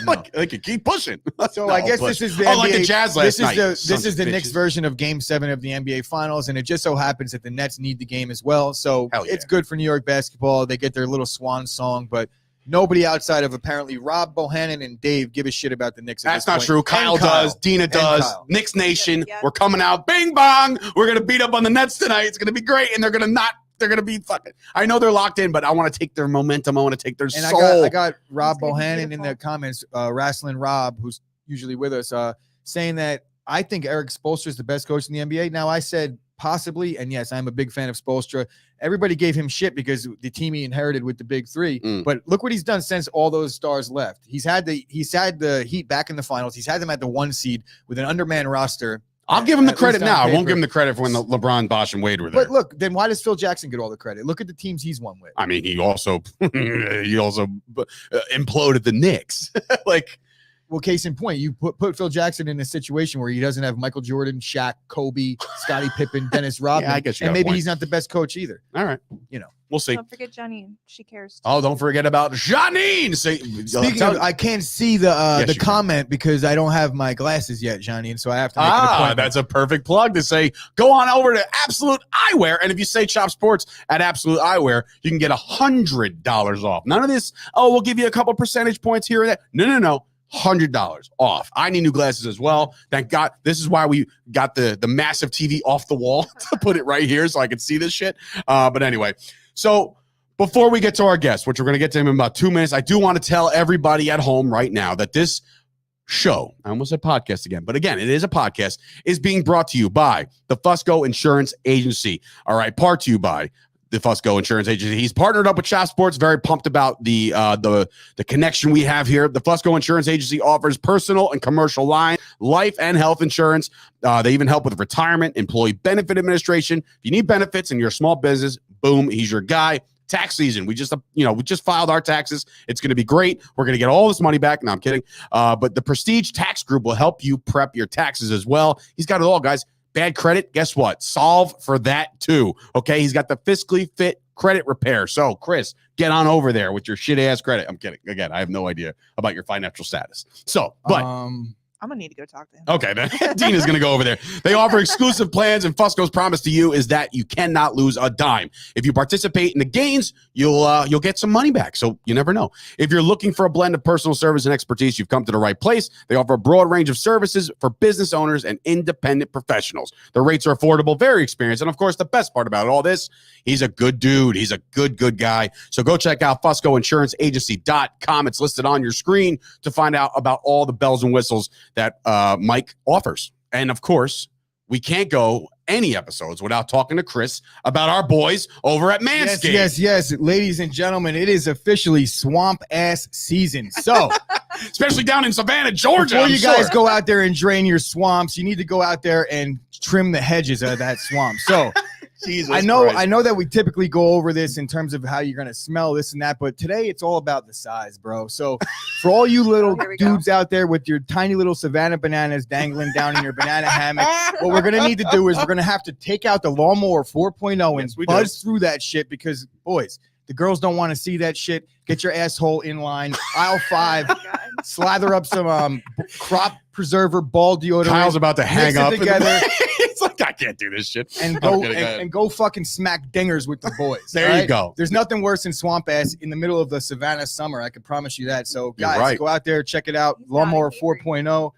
No. They could keep pushing. So I guess push. This is the NBA, like the Jazz last night. This is the Knicks version of Game 7 of the NBA Finals, and it just so happens that the Nets need the game as well. So it's good for New York basketball. They get their little swan song, but nobody outside of apparently Rob Bohannon and Dave give a shit about the Knicks. That's not true. Kyle does. Dina does. Knicks Nation. We're coming out. Bing bong. We're going to beat up on the Nets tonight. It's going to be great, and they're going to be fucking. I know they're locked in, but I want to take their momentum. I want to take their soul. I got Rob Bohannon in the comments, Wrestling Rob, who's usually with us, saying that I think Eric Spoelstra is the best coach in the NBA. Now, I said possibly, and yes, I'm a big fan of Spoelstra. Everybody gave him shit because the team he inherited with the big three. But look what he's done since all those stars left. He's had the Heat back in the finals. He's had them at the 1 seed with an undermanned roster. I'll give him the credit now. I won't give him the credit for when the LeBron, Bosh, and Wade were there. But look, then why does Phil Jackson get all the credit? Look at the teams he's won with. I mean, he also imploded the Knicks. Well, case in point, you put Phil Jackson in a situation where he doesn't have Michael Jordan, Shaq, Kobe, Scottie Pippen, Dennis Rodman, I guess and maybe he's not the best coach either. All right, we'll see. Don't forget Janine. She cares. Oh, don't forget about Janine. Speaking of, I can't see the comment because I don't have my glasses yet, Janine, so I have to make an appointment. That's a perfect plug to say go on over to Absolute Eyewear, and if you say Chop Sports at Absolute Eyewear, you can get $100 off. None of this. Oh, we'll give you a couple percentage points here and there. No. $100 off. I need new glasses as well. Thank God. This is why we got the massive TV off the wall to put it right here so I can see this shit. But anyway, so before we get to our guest, which we're going to get to him in about 2 minutes, I do want to tell everybody at home right now that this show, I almost said podcast again, but again, it is a podcast, is being brought to you by the Fusco Insurance Agency. All right, part to you by the Fusco Insurance Agency. He's partnered up with Chop Sports. Very pumped about the connection we have here. The Fusco Insurance Agency offers personal and commercial line, life and health insurance. They even help with retirement, employee benefit administration. If you need benefits in your small business, boom, he's your guy. Tax season. We just filed our taxes. It's going to be great. We're going to get all this money back. No, I'm kidding. But the Prestige Tax Group will help you prep your taxes as well. He's got it all, guys. Bad credit, guess what? Solve for that too. Okay, he's got the fiscally fit credit repair. So, Chris, get on over there with your shit ass credit. I'm kidding. Again, I have no idea about your financial status. So, but I'm gonna need to go talk to him. Okay, then Dina's gonna go over there. They offer exclusive plans, and Fusco's promise to you is that you cannot lose a dime. If you participate in the gains, you'll get some money back. So you never know. If you're looking for a blend of personal service and expertise, you've come to the right place. They offer a broad range of services for business owners and independent professionals. The rates are affordable, very experienced, and of course, the best part about all this, he's a good dude. He's a good guy. So go check out FuscoInsuranceAgency.com. It's listed on your screen to find out about all the bells and whistles that Mike offers. And of course, we can't go any episodes without talking to Chris about our boys over at Manscaped. Yes. Ladies and gentlemen, it is officially swamp ass season. So, especially down in Savannah, Georgia. Before you guys go out there and drain your swamps, you need to go out there and trim the hedges of that swamp. So, I know that we typically go over this in terms of how you're going to smell this and that, but today it's all about the size, bro. So for all you little dudes out there with your tiny little Savannah Bananas dangling down in your banana hammock, what we're going to need to do is we're going to have to take out the Lawnmower 4.0 and buzz through that shit because, boys, the girls don't want to see that shit. Get your asshole in line. Aisle 5. Slather up some crop preserver ball deodorant. Kyle's about to hang up. Together. It's like, I can't do this shit. And go fucking smack dingers with the boys. There you go. There's nothing worse than swamp ass in the middle of the Savannah summer. I can promise you that. So You're guys, right. go out there, check it out. Lawnmower 4.0.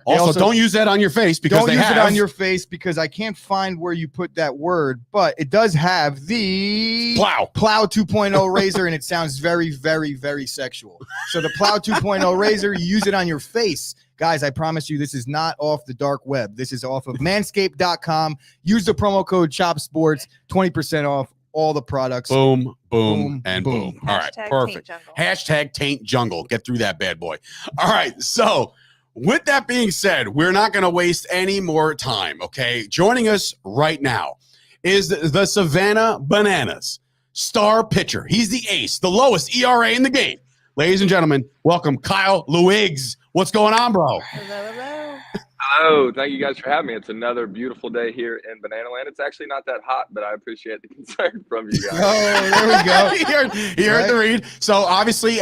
Also, don't use that on your face because don't they use have. it on your face because I can't find where you put that word, but it does have the Plow 2.0 razor, and it sounds very, very, very sexual. So the Plow 2.0 razor, you use it on your face. Guys, I promise you, this is not off the dark web. This is off of manscaped.com. Use the promo code CHOPSPORTS, 20% off all the products. Boom, boom, and boom. All right, Hashtag perfect. Taint Jungle. Hashtag Taint Jungle. Get through that bad boy. All right, so with that being said, we're not going to waste any more time, okay? Joining us right now is the Savannah Bananas star pitcher. He's the ace, the lowest ERA in the game. Ladies and gentlemen, welcome Kyle Luigs. What's going on, bro? Hello. Hello, thank you guys for having me. It's another beautiful day here in Banana Land. It's actually not that hot, but I appreciate the concern from you guys. Oh, there we go. He heard the read. So obviously,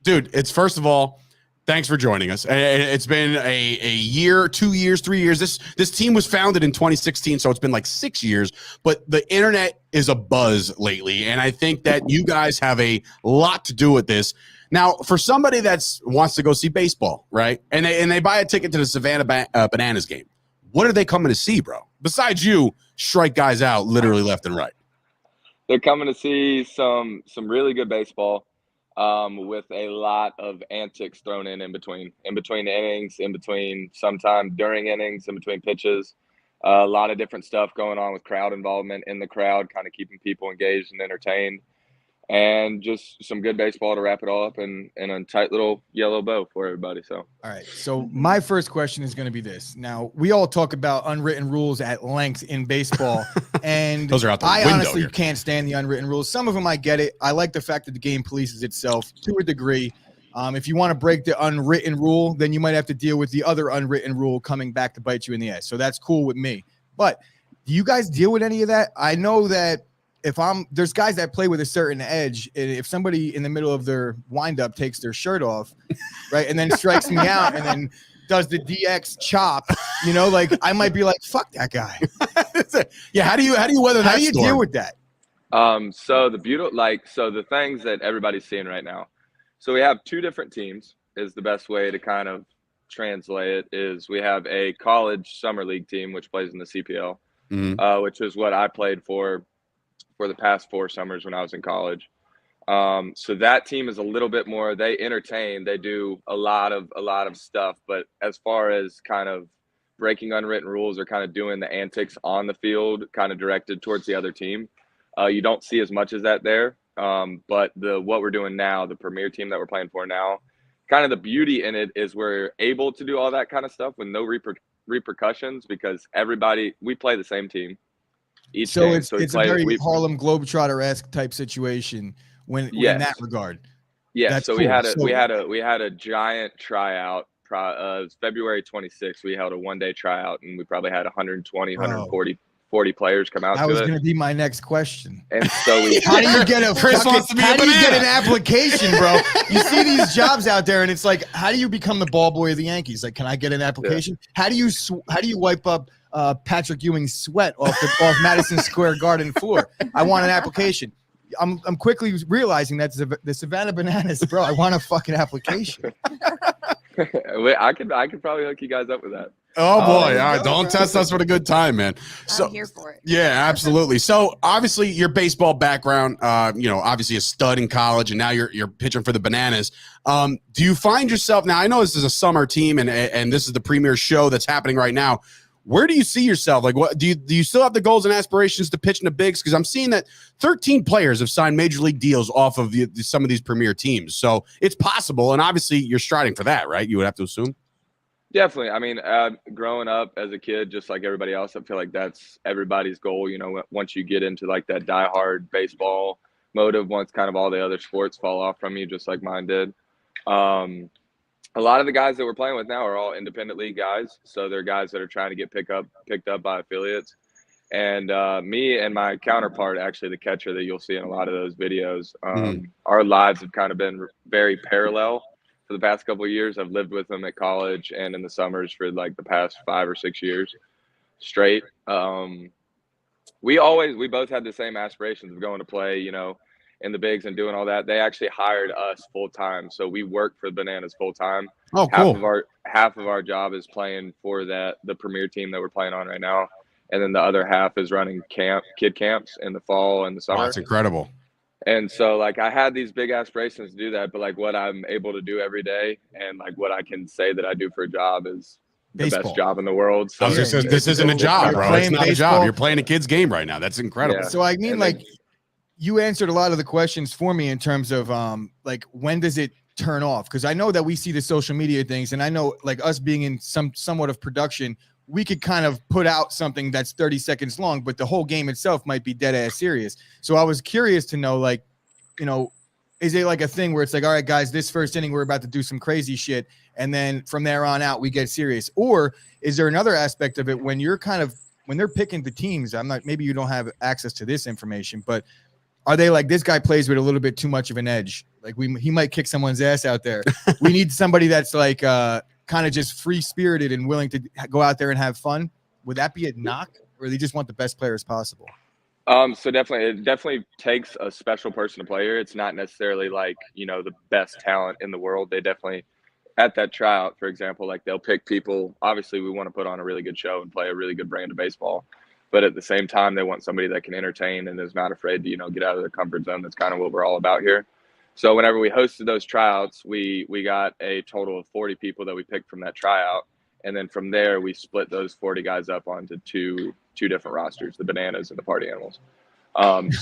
dude, it's first of all, thanks for joining us. It's been a year, 2 years, 3 years. This team was founded in 2016, so it's been like 6 years. But the internet is a buzz lately, and I think that you guys have a lot to do with this. Now, for somebody that wants to go see baseball, right, and they buy a ticket to the Savannah Bananas game, what are they coming to see, bro? Besides you strike guys out literally left and right. They're coming to see some really good baseball. With a lot of antics thrown in between innings, in between sometime during innings, in between pitches. A lot of different stuff going on with crowd involvement in the crowd, kind of keeping people engaged and entertained. And just some good baseball to wrap it all up in a tight little yellow bow for everybody. So, all right. So my first question is going to be this. Now, we all talk about unwritten rules at length in baseball, and those are out the I window honestly here. can't stand the unwritten rules. Some of them I get it. I like the fact that the game polices itself to a degree. If you want to break the unwritten rule, then you might have to deal with the other unwritten rule coming back to bite you in the ass. So that's cool with me. But do you guys deal with any of that? I know that there's guys that play with a certain edge, and if somebody in the middle of their windup takes their shirt off, right, and then strikes me out and then does the DX chop, like I might be like, fuck that guy. Yeah, how do you weather that? How do you deal with that? so the things that everybody's seeing right now. So we have two different teams is the best way to kind of translate it. Is we have a college summer league team which plays in the CPL, which is what I played for the past 4 summers when I was in college. So that team is a little bit more, they entertain, they do a lot of stuff, but as far as kind of breaking unwritten rules or kind of doing the antics on the field, kind of directed towards the other team, you don't see as much as that there. But what we're doing now, the premier team that we're playing for now, kind of the beauty in it is we're able to do all that kind of stuff with no repercussions because we play the same team. So it's a very Harlem Globetrotter-esque type situation in that regard. Yeah. That's so cool. we had a giant tryout. February 26th, we held a 1-day tryout, and we probably had 120, 140 players come out. That was going to be my next question. And so how do you get an application, bro? You see these jobs out there, and it's like, how do you become the ball boy of the Yankees? Like, can I get an application? Yeah. How do you wipe up Patrick Ewing's sweat off Madison Square Garden floor? I want an application. I'm quickly realizing that's the Savannah Bananas, bro. I want a fucking application. I could probably hook you guys up with that. Oh boy! All right, don't test us with a good time, man. So, I'm here for it. Yeah, absolutely. So obviously, your baseball background, obviously a stud in college, and now you're pitching for the Bananas. Do you find yourself now? I know this is a summer team, and this is the premier show that's happening right now. Where do you see yourself? Like, what do you still have the goals and aspirations to pitch in the bigs? Because I'm seeing that 13 players have signed major league deals off of some of these premier teams. So it's possible, and obviously you're striding for that, right? You would have to assume. Definitely. I mean, growing up as a kid, just like everybody else, I feel like that's everybody's goal. Once you get into like that diehard baseball motive, once kind of all the other sports fall off from you, just like mine did. A lot of the guys that we're playing with now are all independent league guys. So they're guys that are trying to get picked up by affiliates. And me and my counterpart, actually the catcher that you'll see in a lot of those videos, our lives have kind of been very parallel for the past couple of years. I've lived with them at college and in the summers for like the past 5 or 6 years. straight. We both had the same aspirations of going to play, in the bigs and doing all that. They actually hired us full time, so we work for the Bananas full time. Oh, half cool. of our job is playing for the premier team that we're playing on right now, and then the other half is running kid camps in the fall and the Oh, summer. that's incredible. And so, like, I had these big aspirations to do that, but like what I'm able to do every day and like what I can say that I do for a job is the Baseball. best job in the world. I was So just saying, this isn't a job, You're bro. It's playing not a baseball. job. You're playing a kid's game right now. That's incredible. Yeah. So I mean, And like, then- you answered a lot of the questions for me in terms of like, when does it turn off? Because I know that we see the social media things, and I know, like, us being in somewhat of production, we could kind of put out something that's 30 seconds long, but the whole game itself might be dead ass serious. So I was curious to know, like, is it like a thing where it's like, all right, guys, this first inning, we're about to do some crazy shit, and then from there on out, we get serious? Or is there another aspect of it when they're picking the teams? Maybe you don't have access to this information, but are they like, this guy plays with a little bit too much of an edge? Like, he might kick someone's ass out there. We need somebody that's like kind of just free spirited and willing to go out there and have fun. Would that be a knock, or they just want the best players possible? So it definitely takes a special person to play here. It's not necessarily like, the best talent in the world. They definitely, at that tryout, for example, like, they'll pick people. Obviously, we want to put on a really good show and play a really good brand of baseball. But at the same time, they want somebody that can entertain and is not afraid to, get out of their comfort zone. That's kind of what we're all about here. So whenever we hosted those tryouts, we got a total of 40 people that we picked from that tryout. And then from there, we split those 40 guys up onto two different rosters, the Bananas and the Party Animals.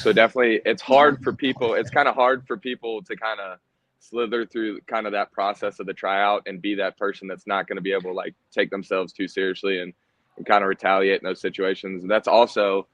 So definitely, it's hard for people. It's kind of hard for people to kind of slither through kind of that process of the tryout and be that person that's not going to be able to, like, take themselves too seriously and kind of retaliate in those situations. And that's also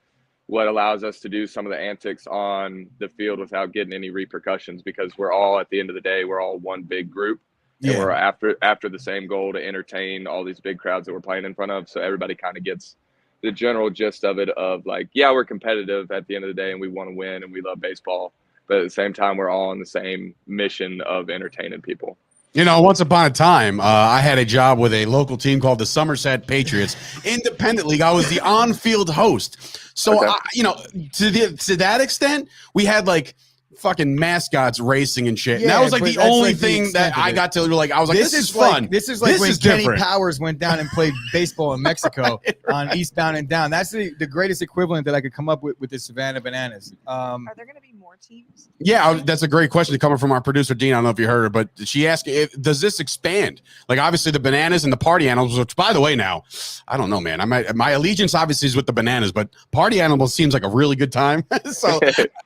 what allows us to do some of the antics on the field without getting any repercussions, because we're all, at the end of the day, we're all one big group. And we're after the same goal to entertain all these big crowds that we're playing in front of. So everybody kind of gets the general gist of it, of like, yeah, we're competitive at the end of the day and we want to win and we love baseball. But at the same time, we're all on the same mission of entertaining people. Once upon a time, I had a job with a local team called the Somerset Patriots Independent League. I was the on-field host. So, Okay. To that extent, we had like fucking mascots racing and shit. And that Yeah, was like but the that's only like the thing extent that of I it. got to, like, I was like, this is fun. This is like This when is Kenny different. Powers went down and played baseball in Mexico on Eastbound and Down. That's the greatest equivalent that I could come up with the Savannah Bananas. Are there going to be more teams? Yeah, that's a great question coming from our producer, Dean. I don't know if you heard her, but she asked, does this expand? Like, obviously, the Bananas and the Party Animals, which, by the way, now, I don't know, man. My allegiance, obviously, is with the Bananas, but Party Animals seems like a really good time. So,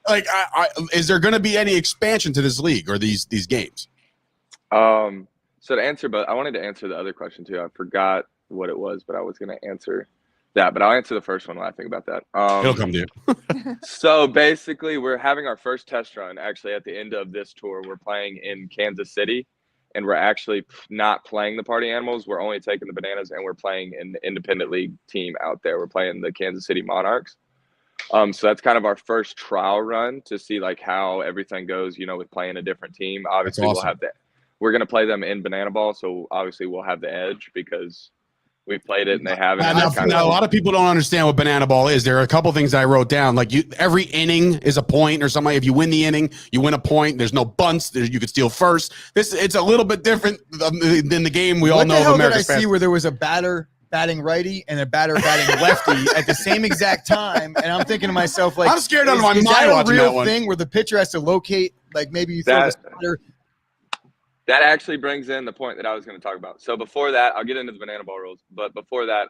like, is there going to be any expansion to this league or these games? So to answer, but I wanted to answer the other question too. I forgot what it was, but I was going to answer that. But I'll answer the first one when I think about that. It'll come to you. So basically, we're having our first test run actually at the end of this tour. We're playing in Kansas City, and we're actually not playing the Party Animals. We're only taking the Bananas, and we're playing an independent league team out there. We're playing the Kansas City Monarchs. So that's kind of our first trial run to see like how everything goes, with playing a different team. Obviously, awesome. we're going to play them in Banana Ball. So obviously we'll have the edge because we've played it and they haven't. Now, a lot of people don't understand what Banana Ball is. There are a couple things I wrote down. Like, every inning is a point or something. If you win the inning, you win a point. There's no bunts. You could steal first. It's a little bit different than the game we all know of America's Did I see where there was a batter batting righty and a batter batting lefty at the same exact time? And I'm thinking to myself, like, I'm scared out of my is mind that a watching real that one. thing where the pitcher has to locate, like, maybe you throw the starter? That actually brings in the point that I was going to talk about. So before that, I'll get into the Banana Ball rules. But before that,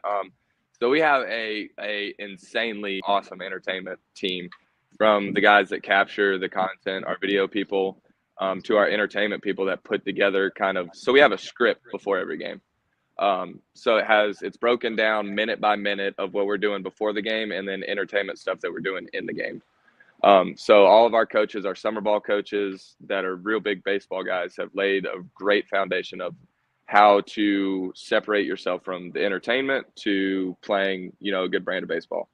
so we have a insanely awesome entertainment team, from the guys that capture the content, our video people, to our entertainment people that put together so we have a script before every game. So it's broken down minute by minute of what we're doing before the game, and then entertainment stuff that we're doing in the game. So all of our coaches, our summer ball coaches that are real big baseball guys, have laid a great foundation of how to separate yourself from the entertainment to playing, a good brand of baseball.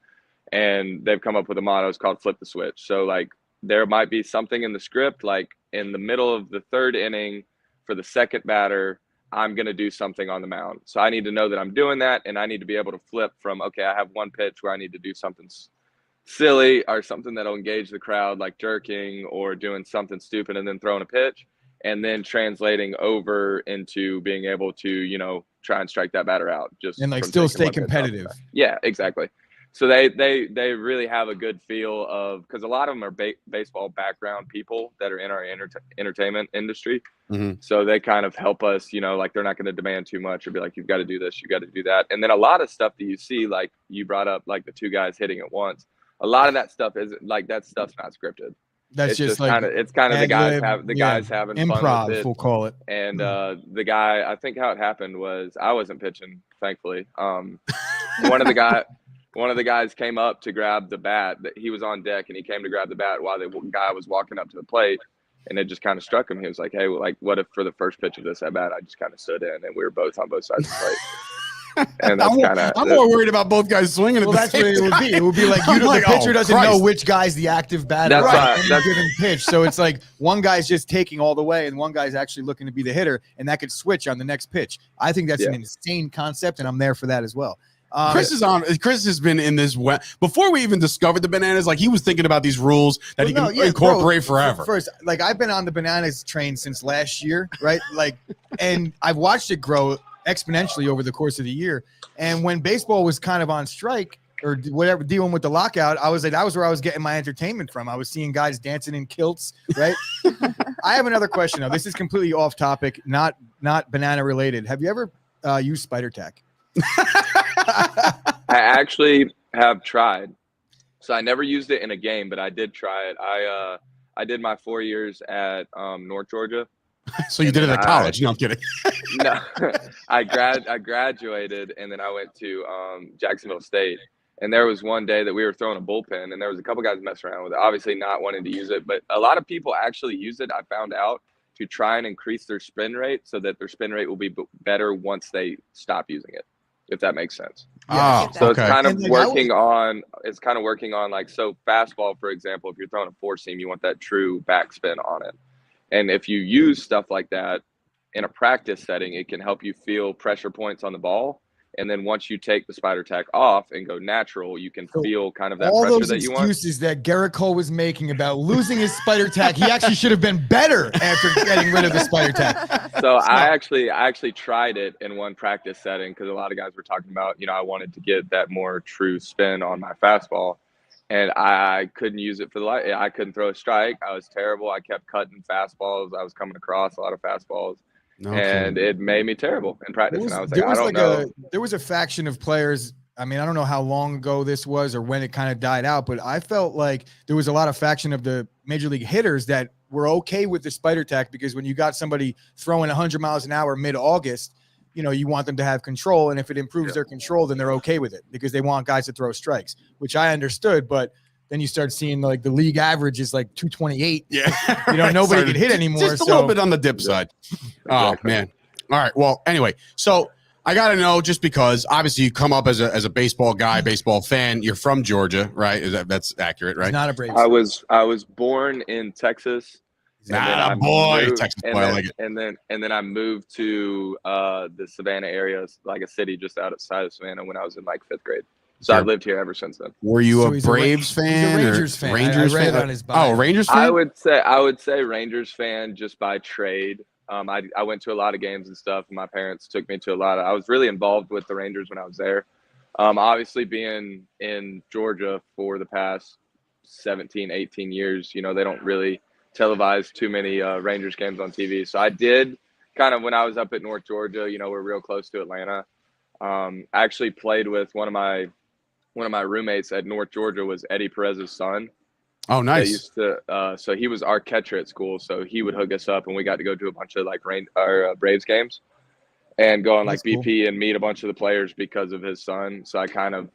And they've come up with a motto. It's called flip the switch. So like, there might be something in the script, like in the middle of the third inning for the second batter, I'm going to do something on the mound. So I need to know that I'm doing that, and I need to be able to flip from, okay, I have one pitch where I need to do something silly or something that'll engage the crowd, like jerking or doing something stupid and then throwing a pitch, and then translating over into being able to, you know, try and strike that batter out. Just And like from still taking stay one pitch off the competitive. bat. Yeah, exactly. So they really have a good feel of, because a lot of them are baseball background people that are in our entertainment industry. Mm-hmm. So they kind of help us, you know, like they're not going to demand too much or be like, you've got to do this, you got to do that. And then a lot of stuff that you see, like you brought up, like the two guys hitting at once. A lot of that stuff isn't like, that stuff's not scripted. That's It's just like kind of the guys ad-lib, having improv, fun with it. we'll call it. And the guy, I think how it happened was I wasn't pitching, thankfully. One of the guys came up to grab the bat. That he was on deck, and he came to grab the bat while the guy was walking up to the plate, and it just kind of struck him. He was like, "Hey, like, what if for the first pitch of this at bat, I just kind of stood in, and we were both on both sides of the plate." And that's I'm more worried about both guys swinging. Well, that's what it would be. It would be like you, like, the pitcher oh, doesn't Christ. know which guy's the active batter That's right, right. any That's- given pitch. So it's like one guy's just taking all the way, and one guy's actually looking to be the hitter, and that could switch on the next pitch. I think that's an insane concept, and I'm there for that as well. Chris is on. Chris has been in this before we even discovered the bananas. Like he was thinking about these rules that he can incorporate forever. First, like I've been on the bananas train since last year, right? Like, and I've watched it grow exponentially over the course of the year. And when baseball was kind of on strike or whatever, dealing with the lockout, I was like, that was where I was getting my entertainment from. I was seeing guys dancing in kilts, right? I have another question though. This is completely off topic, not banana related. Have you ever used spider tack? I actually have tried. So I never used it in a game, but I did try it. I did my 4 years at North Georgia. So you did it at college? No, I'm kidding. No, I graduated, and then I went to Jacksonville State. And there was one day that we were throwing a bullpen, and there was a couple guys messing around with it, obviously not wanting to use it. But a lot of people actually use it, I found out, to try and increase their spin rate so that their spin rate will be better once they stop using it, if that makes sense. Oh, So okay. it's kind of And working on like, so fastball, for example, if you're throwing a four seam, you want that true backspin on it. And if you use stuff like that in a practice setting, it can help you feel pressure points on the ball. And then once you take the spider tack off and go natural, you can feel kind of that all pressure those that you want. excuses that Garrett Cole was making about losing his spider tack. He actually should have been better after getting rid of the spider tack. So I actually tried it in one practice setting because a lot of guys were talking about, you know, I wanted to get that more true spin on my fastball. And I couldn't use it for the light. I couldn't throw a strike. I was terrible. I kept cutting fastballs. I was coming across a lot of fastballs. And it made me terrible in practice. And I was like, I don't know. There was a faction of players. I mean, I don't know how long ago this was or when it kind of died out, but I felt like there was a lot of faction of the major league hitters that were okay with the spider tack because when you got somebody throwing 100 miles an hour mid-August, you know, you want them to have control. And if it improves their control, then they're okay with it because they want guys to throw strikes, which I understood. But then you start seeing like the league average is like 228. Yeah. You know, nobody could hit anymore. Just a little bit on the dip side. Oh, man. All right. Well, anyway, so I got to know just because obviously you come up as a baseball guy, baseball fan. You're from Georgia, right? That's accurate, right? He's not a Braves. I was born in Texas. Nah, boy, Texas boy, I like it. And then I moved to the Savannah area, like a city just outside of Savannah when I was in like 5th grade. So I've lived here ever since then. Were you So a Braves fan? He's a Rangers fan. Rangers I read fan? on his bio. Oh, Rangers fan? I would say Rangers fan just by trade. I went to a lot of games and stuff. And my parents took me to a lot of. I was really involved with the Rangers when I was there. Obviously, being in Georgia for the past 17, 18 years, you know, they don't really televise too many Rangers games on TV. So I did kind of when I was up at North Georgia. You know, we're real close to Atlanta. I actually played with one of my roommates at North Georgia was Eddie Perez's son. Oh, nice. They used to, so he was our catcher at school. So he would hook us up, and we got to go to a bunch of like Braves games, and go on like BP and meet a bunch of the players because of his son. So I kind of,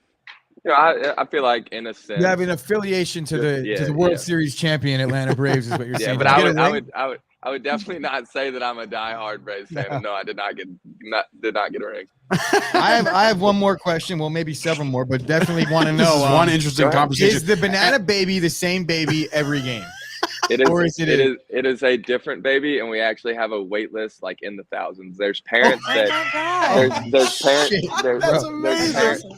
you know, I feel like in a sense You have an affiliation to the World Series champion Atlanta Braves is what you're saying. but I would definitely not say that I'm a diehard Braves fan. No, I did not get a ring. I have one more question. Well, maybe several more, but definitely want to know. This is one interesting conversation. Is the banana baby the same baby every game? Or is it it is a different baby, and we actually have a wait list like in the thousands. There's parents Oh that my god. there's parents Shit, there's, That's bro. amazing.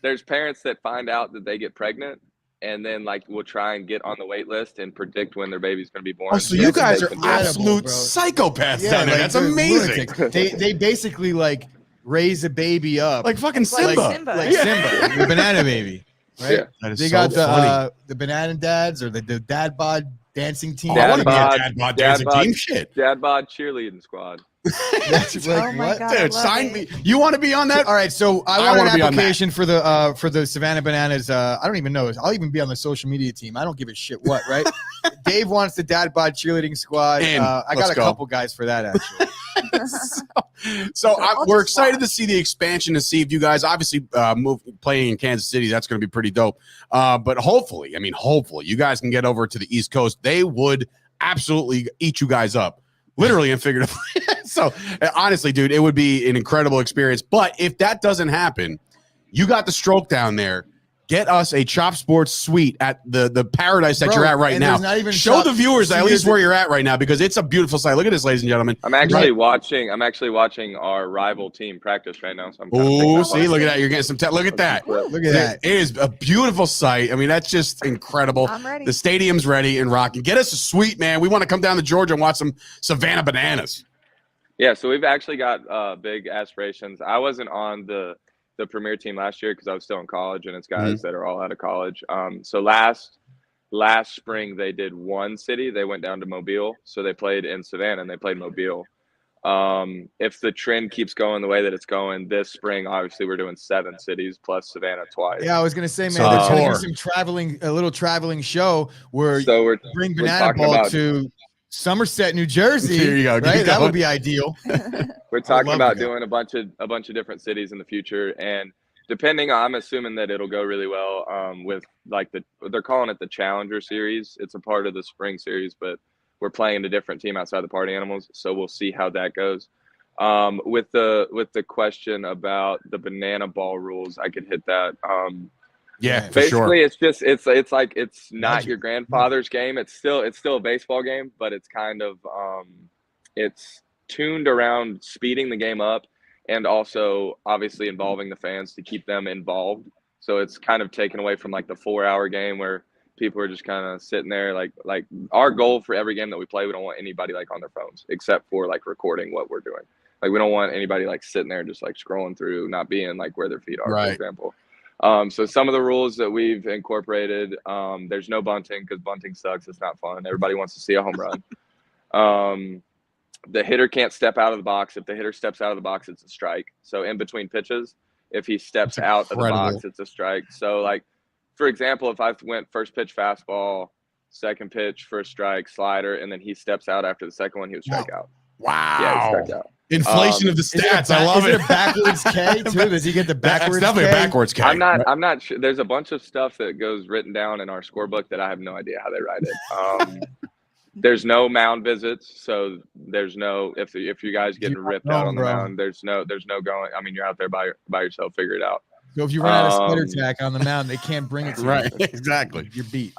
there's parents that find out that they get pregnant, and then like will try and get on the wait list and predict when their baby's going to be born. Oh, so that you guys they are can- absolute bro. psychopaths Yeah, down there. like, That's they're amazing. lunatics. They basically like raise a baby up Like fucking Like Simba. Simba. like Simba, the banana baby, right? Yeah. That is They so got funny. the banana dads or the dad bod dancing team. Oh, I want to be a Dad dad bod dad dancing bod. team. Shit. Dad bod cheerleading squad. That's like, Oh my what? God. I Dude, love sign it. me. You want to be on that? All right, so I I want wanna an be on that. application for the Savannah Bananas. I don't even know. I'll even be on the social media team. I don't give a shit what, right? Dave wants the dad bod cheerleading squad. In. I Let's got a go. couple guys for that actually. So I'll we're just excited watch. to see the expansion to see if you guys obviously move playing in Kansas City. That's going to be pretty dope. But hopefully, you guys can get over to the East Coast. They would absolutely eat you guys up, literally and figuratively. So honestly, dude, it would be an incredible experience. But if that doesn't happen, you got the stroke down there. Get us a Chop Sports suite at the paradise that Bro, you're at right and now. there's not even Show Chop- the viewers at See, least here's the- where you're at right now because it's a beautiful sight. Look at this, ladies and gentlemen. I'm actually watching our rival team practice right now. So I'm kinda thinking Oh, about see, it. look at that. You're getting some. Look at that. Look at that. It is a beautiful sight. I mean, that's just incredible. I'm ready. The stadium's ready and rocking. Get us a suite, man. We want to come down to Georgia and watch some Savannah Bananas. Yeah, so we've actually got big aspirations. I wasn't on the premier team last year because I was still in college, and it's guys that are all out of college. So last spring they did one city. They went down to Mobile, so they played in Savannah and they played Mobile. If the trend keeps going the way that it's going this spring, obviously we're doing 7 cities plus Savannah twice. Yeah, I was gonna say, man, So there's the gonna tour. be a little traveling show where So we're bring we're banana talking ball about- to Somerset, New Jersey. There you go. Right? You That go. would be ideal. We're talking love about to go. doing a bunch of different cities in the future, and depending on, I'm assuming that it'll go really well with like they're calling it the Challenger Series. It's a part of the spring series, but we're playing a different team outside the Party Animals, so we'll see how that goes. With the question about the banana ball rules, I could hit that. Yeah, for Basically, sure. it's like it's not Magic. your grandfather's game. It's still a baseball game, but it's kind of it's tuned around speeding the game up and also obviously involving the fans to keep them involved. So it's kind of taken away from like the 4-hour game where people are just kind of sitting there. Like our goal for every game that we play, we don't want anybody like on their phones except for like recording what we're doing. Like we don't want anybody like sitting there just like scrolling through, not being like where their feet are, Right. for example. So some of the rules that we've incorporated, there's no bunting because bunting sucks. It's not fun. Everybody wants to see a home run. The hitter can't step out of the box. If the hitter steps out of the box, it's a strike. So in between pitches, if he steps That's out of the incredible. box, it's a strike. So like, for example, if I went first pitch fastball, second pitch for a strike, slider, and then he steps out after the second one, he would strike out. Yeah, he Wow. struck out. Inflation of the Is it a stats. I love is it. it a backwards K too? Does he get the That's backwards definitely K? a backwards K. I'm not sure. There's a bunch of stuff that goes written down in our scorebook that I have no idea how they write it. There's no mound visits, so there's no if you guys getting ripped out on the bro. mound. There's no going. I mean, you're out there by yourself. Figure it out. So if you run out of spider Um, tack on the mound, they can't bring it to Right. you. Exactly. You're beat.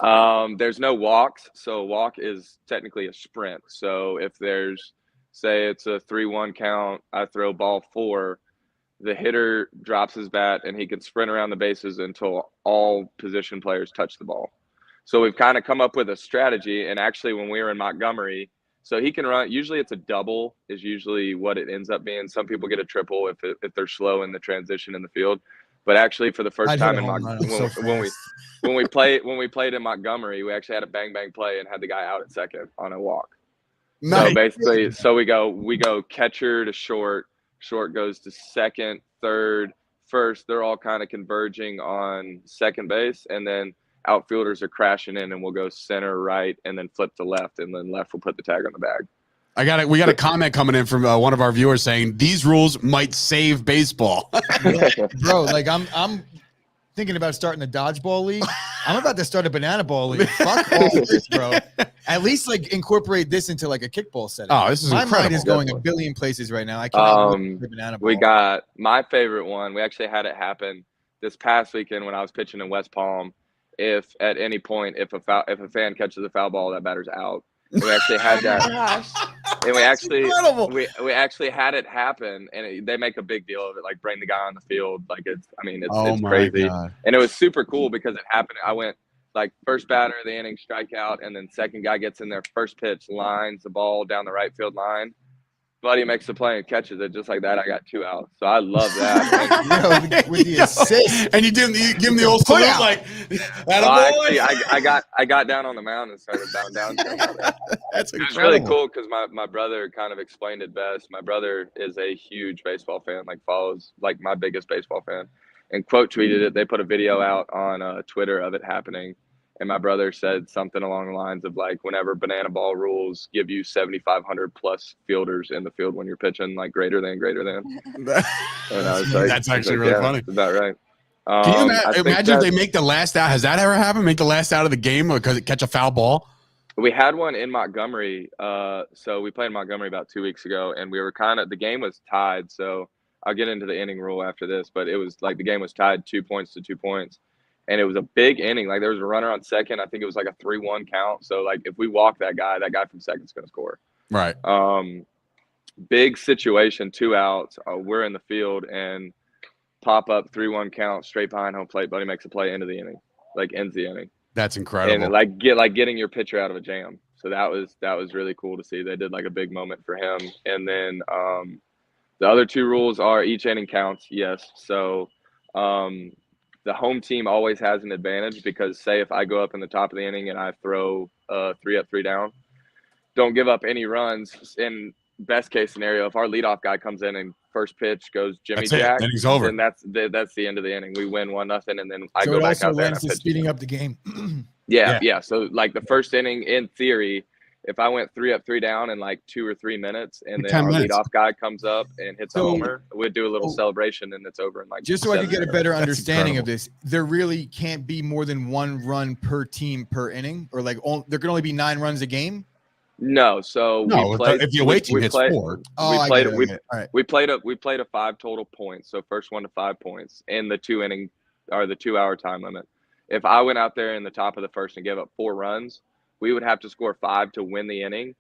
There's no walks, so a walk is technically a sprint. So if there's, say, it's a 3-1 count, I throw ball 4, the hitter drops his bat and he can sprint around the bases until all position players touch the ball. So we've kind of come up with a strategy, and actually when we were in Montgomery, so he can run. Usually it's a double is usually what it ends up being. Some people get a triple if they're slow in the transition in the field. But actually, for the first I'd hit time a in home run. I'm Montgomery, so when we fast. played in Montgomery, we actually had a bang play and had the guy out at second on a walk. Nice. So basically, we go catcher to short, short goes to second, third, first. They're all kind of converging on second base, and then outfielders are crashing in, and we'll go center, right, and then flip to left, and then left will put the tag on the bag. We got a comment coming in from one of our viewers saying these rules might save baseball. Bro, like I'm thinking about starting a dodgeball league. I'm about to start a banana ball league. Fuck all this, bro. At least like incorporate this into like a kickball setting. Oh, this is My incredible. mind is going a billion places right now. I cannot wait for the banana ball. We got my favorite one. We actually had it happen this past weekend when I was pitching in West Palm, if at any point if a fan catches a foul ball, that batter's out. And we actually had Oh my that. gosh. And That's incredible. we actually had it happen, and they make a big deal of it, like bring the guy on the field, like it's Oh my crazy, God. and it was super cool because it happened. I went like first batter of the inning, strikeout, and then second guy gets in there, first pitch, lines the ball down the right field line. Buddy makes the play and catches it just like that. I got 2 outs, so I love that. Yo, with the Yo, assist. and you give him the old salute, like, Actually, I got down on the mound and started bowing down to him. That's It was incredible. really cool because my brother kind of explained it best. My brother is a huge baseball fan, like follows like my biggest baseball fan, and quote tweeted it. They put a video out on Twitter of it happening, and my brother said something along the lines of like, whenever banana ball rules give you 7,500 plus fielders in the field when you're pitching, like greater than. And I was like, That's actually really funny. That's about right. Can you I think imagine if they make the last out? Has that ever happened? Make the last out of the game because it catch a foul ball? We had one in Montgomery. So we played in Montgomery about 2 weeks ago, and we were the game was tied. So I'll get into the inning rule after this, but it was like the game was tied 2 points to 2 points. And it was a big inning. Like there was a runner on second. I think it was like a 3-1 count. So like if we walk that guy from second's going to score. Right. Big situation, 2 outs. We're in the field and pop up 3-1 count straight behind home plate. Buddy makes a play into the inning, like ends the inning. That's incredible. And getting your pitcher out of a jam. So that was really cool to see. They did like a big moment for him. And then the other 2 rules are each inning counts. Yes. So the home team always has an advantage because say if I go up in the top of the inning and I throw 3 up, 3 down, don't give up any runs. In best case scenario, if our leadoff guy comes in and first pitch goes Jimmy Jack, then he's over. Then that's the end of the inning. We win 1-0, and then I So go it back also out there. lends to speeding up the game. Yeah. So like the first inning, in theory, if I went 3 up, 3 down in like 2 or 3 minutes, and then 10 our minutes. leadoff guy comes up and hits a homer, we'd do a little celebration, and it's over in like. Just so I could get a better That's understanding of incredible. this, there really can't be more than 1 run per team per inning, or like there can only be 9 runs a game. No, so No, we played, if the away team hits 4. Oh, I played get it. All right. we played a 5 total points. So first 1 to 5 points in the 2 inning or the 2 hour time limit. If I went out there in the top of the first and gave up 4 runs, we would have to score 5 to win the inning,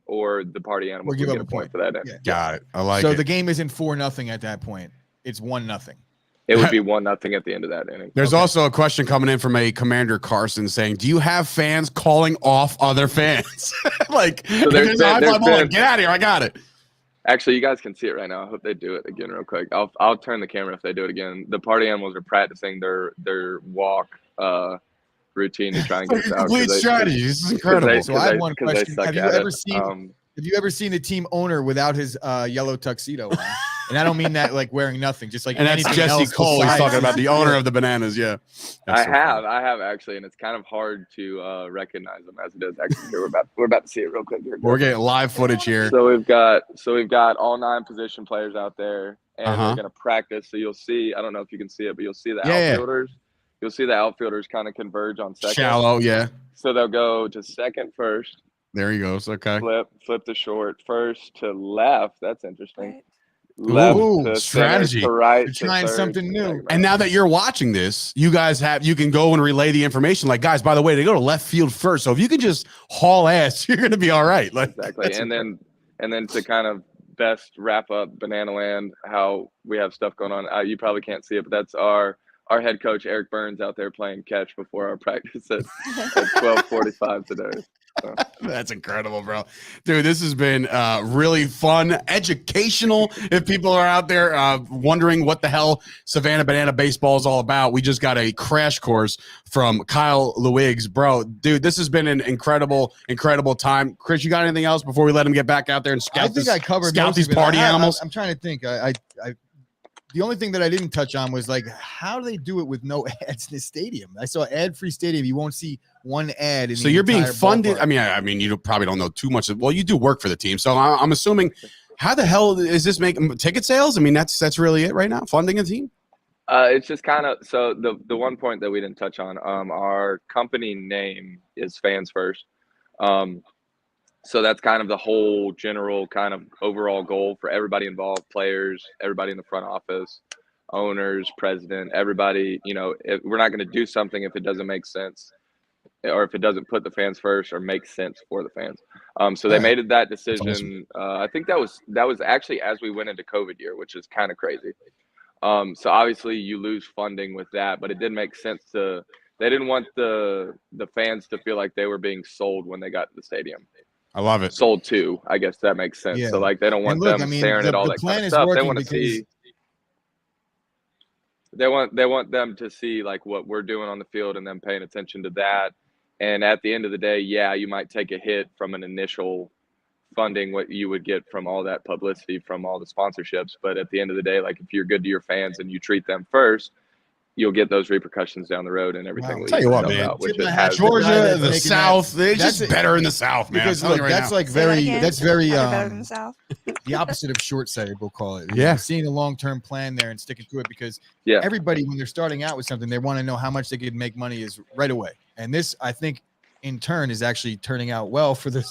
or the party animal would get a point for that inning. Yeah. Got it. I like So it. the game isn't 4-0 at that point. It's 1-0. It would be 1-0 at the end of that inning. There's also a question coming in from a Commander Carson saying, "Do you have fans calling off other fans?" Like, So there's get out been- of here! I got it. Actually, you guys can see it right now. I hope they do it again real quick. I'll turn the camera if they do it again. The party animals are practicing their walk routine to try and get us out. Complete strategy. This is incredible. So I have one question. Have you ever seen the team owner without his yellow tuxedo on? And I don't mean that like wearing nothing, just like And that's anything Jesse else Cole. He's besides talking about his- the owner of the Bananas. Yeah, I have actually, and it's kind of hard to recognize them as it is. Actually, here we're about to see it real quick. Here. we're getting live footage here. So we've got all 9 position players out there, and we're gonna practice. So you'll see. I don't know if you can see it, but you'll see the outfielders. You'll see the outfielders kind of converge on second. Shallow, yeah. So they'll go to second first. There he goes. Okay. Flip to short, first to left. That's interesting. Right. Left Ooh, to strategy. center, to right. You're to trying third, something to new. second. And now that you're watching this, you can go and relay the information. Like, guys, by the way, they go to left field first. So if you can just haul ass, you're gonna be all right. Like, Exactly. And then to kind of best wrap up Banana Land, how we have stuff going on. You probably can't see it, but that's our head coach Eric Burns out there playing catch before our practice at 12:45 today. So. That's incredible, bro. Dude, this has been really fun, educational. If people are out there wondering what the hell Savannah Banana baseball is all about, we just got a crash course from Kyle Luigs. Bro, dude, this has been an incredible time. Chris, you got anything else before we let him get back out there and scout I covered scout most these of it. party animals? I'm trying to think. The only thing that I didn't touch on was like, how do they do it with no ads in the stadium? I saw ad-free stadium. You won't see one ad. In So the you're being entire funded. ballpark. I mean, you probably don't know too much. Well, you do work for the team, so I'm assuming. How the hell is this making ticket sales? I mean, that's really it right now. Funding a team. It's just kind of so the one point that we didn't touch on. Our company name is Fans First. So that's kind of the whole general kind of overall goal for everybody involved, players, everybody in the front office. owners, president, everybody, if we're not going to do something if it doesn't make sense or if it doesn't put the fans first or make sense for the fans. So they made that decision. I think that was actually as we went into COVID year, which is kind of crazy. So obviously you lose funding with that, but it didn't make sense they didn't want the fans to feel like they were being sold when they got to the stadium. I love it. Sold to, I guess that makes sense. Yeah. So like they don't want them staring at all that kind of stuff. They want to see. They want them to see like what we're doing on the field and them paying attention to that. And at the end of the day, yeah, you might take a hit from an initial funding what you would get from all that publicity from all the sponsorships. But at the end of the day, like if you're good to your fans and you treat them first, you'll get those repercussions down the road and everything. Tell you what, man, Georgia, the South, they're just better in the South, man. Because look, that's like very better than the South. the opposite of short-sighted, we'll call it. Yeah, seeing a long-term plan there and sticking to it, because everybody, when they're starting out with something, they want to know how much they could make money is right away. And this, I think, in turn, is actually turning out well for the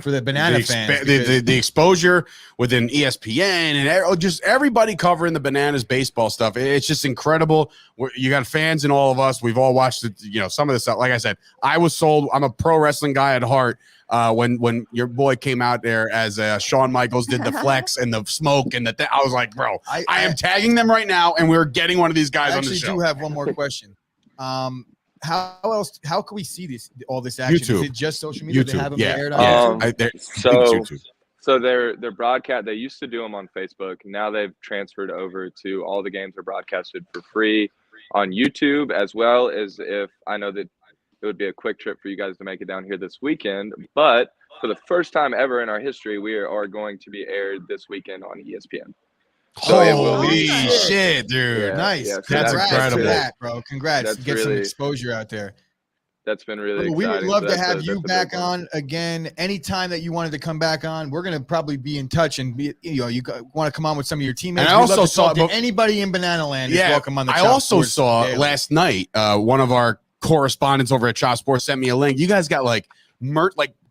for the banana fans. The exposure within ESPN and just everybody covering the Bananas baseball stuff. It's just incredible. You got fans in all of us. We've all watched it. Some of this stuff. Like I said, I was sold. I'm a pro wrestling guy at heart. When your boy came out there as Shawn Michaels did the flex and the smoke and I was like, bro, I am tagging them right now, and we're getting one of these guys on the show. I do have one more question. How can we see all this action? YouTube. Is it just social media? YouTube, They have them aired on YouTube? So their broadcast, they used to do them on Facebook. Now they've transferred over to all the games are broadcasted for free on YouTube, as well as if I know that it would be a quick trip for you guys to make it down here this weekend. But for the first time ever in our history, we are going to be aired this weekend on ESPN. So holy shit, dude! Yeah, nice. Yeah, so that's incredible, that, bro. Congrats. Get some exposure out there. That's been really exciting. We would love to have you back on again anytime that you wanted to come back on. We're gonna probably be in touch and be, you want to come on with some of your teammates. And I also saw anybody in Banana Land is welcome on the. I also saw last night one of our correspondents over at Chop Sports sent me a link. You guys got like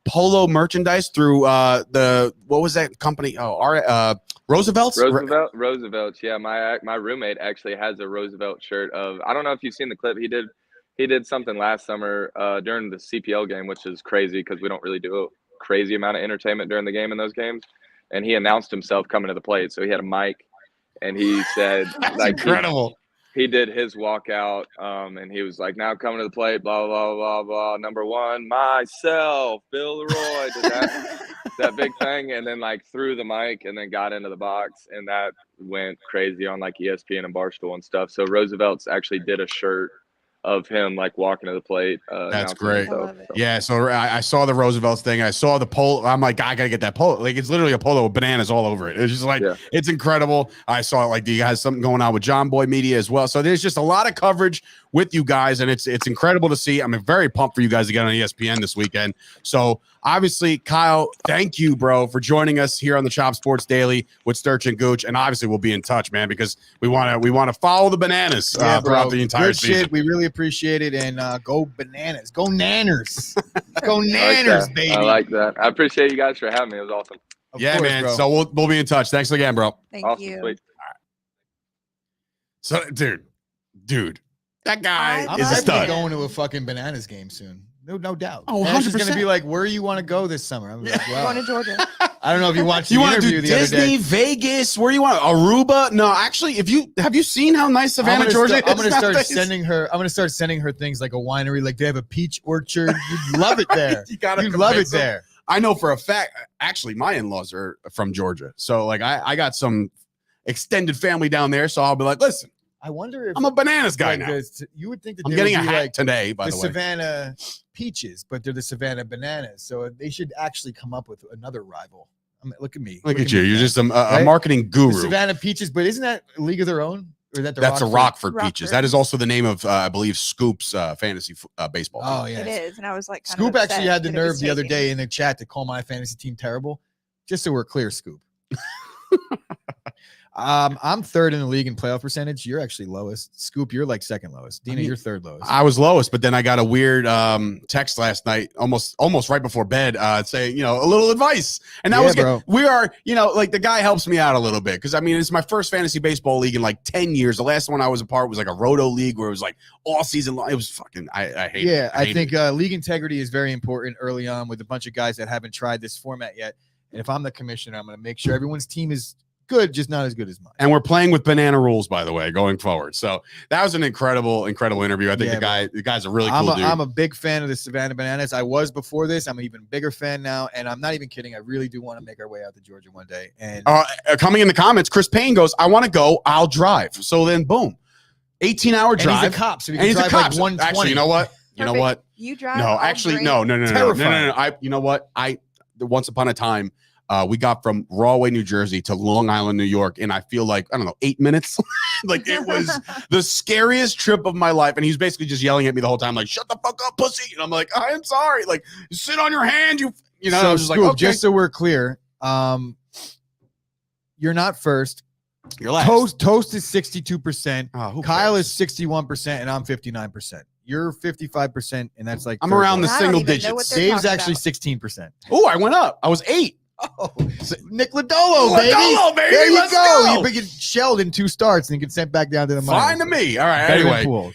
polo merchandise through what was that company? Roosevelt's. Roosevelt's. Yeah, my roommate actually has a Roosevelt shirt of. I don't know if you've seen the clip. He did something last summer during the CPL game, which is crazy because we don't really do a crazy amount of entertainment during the game in those games. And he announced himself coming to the plate, so he had a mic, and he said, "That's incredible." He did his walkout, and he was like, "Now coming to the plate, blah blah blah blah. Number one, myself, Bill Leroy." Did that big thing, and then like threw the mic, and then got into the box, and that went crazy on like ESPN and Barstool and stuff. So Roosevelt's actually did a shirt of him like walking to the plate. That's great. Yeah, so I saw the Roosevelt's thing. I saw the polo. I'm like, I gotta get that polo. Like, it's literally a polo with bananas all over it. It's just like, it's incredible. I saw like you guys something going on with John Boy Media as well. So there's just a lot of coverage with you guys, and it's incredible to see. I'm very pumped for you guys to get on ESPN this weekend. So obviously, Kyle, thank you, bro, for joining us here on the Chop Sports Daily with Sturch and Gooch. And obviously, we'll be in touch, man, because we want to follow the Bananas throughout the entire season. We really appreciate it, and go Bananas, go Nanners, go Nanners, baby. I like that. I appreciate you guys for having me. It was awesome. Of course, man. Bro. So we'll be in touch. Thanks again, bro. Thank you. Sweet. So, dude, that guy I'm is a stud. Going to a fucking Bananas game soon. No doubt. Oh, Ash is going to be like, where do you want to go this summer? I'm like, Going to Georgia. I don't know if you watched the interview the other day. Disney, Vegas, where do you want? Aruba? No, actually, have you seen how nice Savannah, Georgia is? I'm going to start sending her things like a winery, like they have a peach orchard. You'd love it there. You'd love it there. I know for a fact, actually, my in-laws are from Georgia. So, like, I got some extended family down there. So I'll be like, listen, I wonder if I'm a Bananas guy now. You would think that I'm getting a hat like today, by the way. Savannah Peaches, but they're the Savannah Bananas. So they should actually come up with another rival. I mean, look at me. Look at you. You're just a marketing guru. The Savannah Peaches, but isn't that a League of Their Own? Or is that That's a Rockford Peaches. That is also the name of, I believe, Scoop's fantasy baseball team. Oh, yeah. It is. And I was like, Scoop actually had the nerve the other day in the chat to call my fantasy team terrible. Just so we're clear, Scoop. I'm third in the league in playoff percentage. You're actually lowest. Scoop, you're like second lowest. Dina, you're third lowest. I was lowest, but then I got a weird text last night, almost right before bed, saying, a little advice. And that was good. Bro. We are, like the guy helps me out a little bit because it's my first fantasy baseball league in like 10 years. The last one I was a part was like a roto league where it was like all season long. It was fucking, I hate it. Yeah, I think league integrity is very important early on with a bunch of guys that haven't tried this format yet. And if I'm the commissioner, I'm going to make sure everyone's team is good, just not as good as mine. And we're playing with banana rules, by the way, going forward. So that was an incredible interview. I think the guy's a really cool dude. I'm a big fan of the Savannah Bananas. I was before this. I'm an even bigger fan now. And I'm not even kidding. I really do want to make our way out to Georgia one day. And coming in the comments, Chris Payne goes, I want to go. I'll drive. So then, boom, 18-hour drive. And he's a cop, so he can drive like 120. Actually, you know what? You drive. No, actually, no. You know what? Once upon a time, we got from Rahway, New Jersey to Long Island, New York, and I feel like, 8 minutes. Like it was the scariest trip of my life. And he's basically just yelling at me the whole time, like, shut the fuck up, pussy. And I'm like, I'm sorry. Like, sit on your hand, you know. So, I was just Scoop, like, okay. just so we're clear, you're not first. You're last. Toast is 62%. Kyle cares? is 61%, and I'm 59%. You're 55%, and that's like I'm around the I don't single even know what digits. they're Dave's talking actually about. 16%. Oh, I went up. I was 8. Oh, Nick Lodolo, baby. There you Let's go. go. You get shelled in 2 starts and you get sent back down to the minors. Fine to me. All right. Better than Anyway, Poole.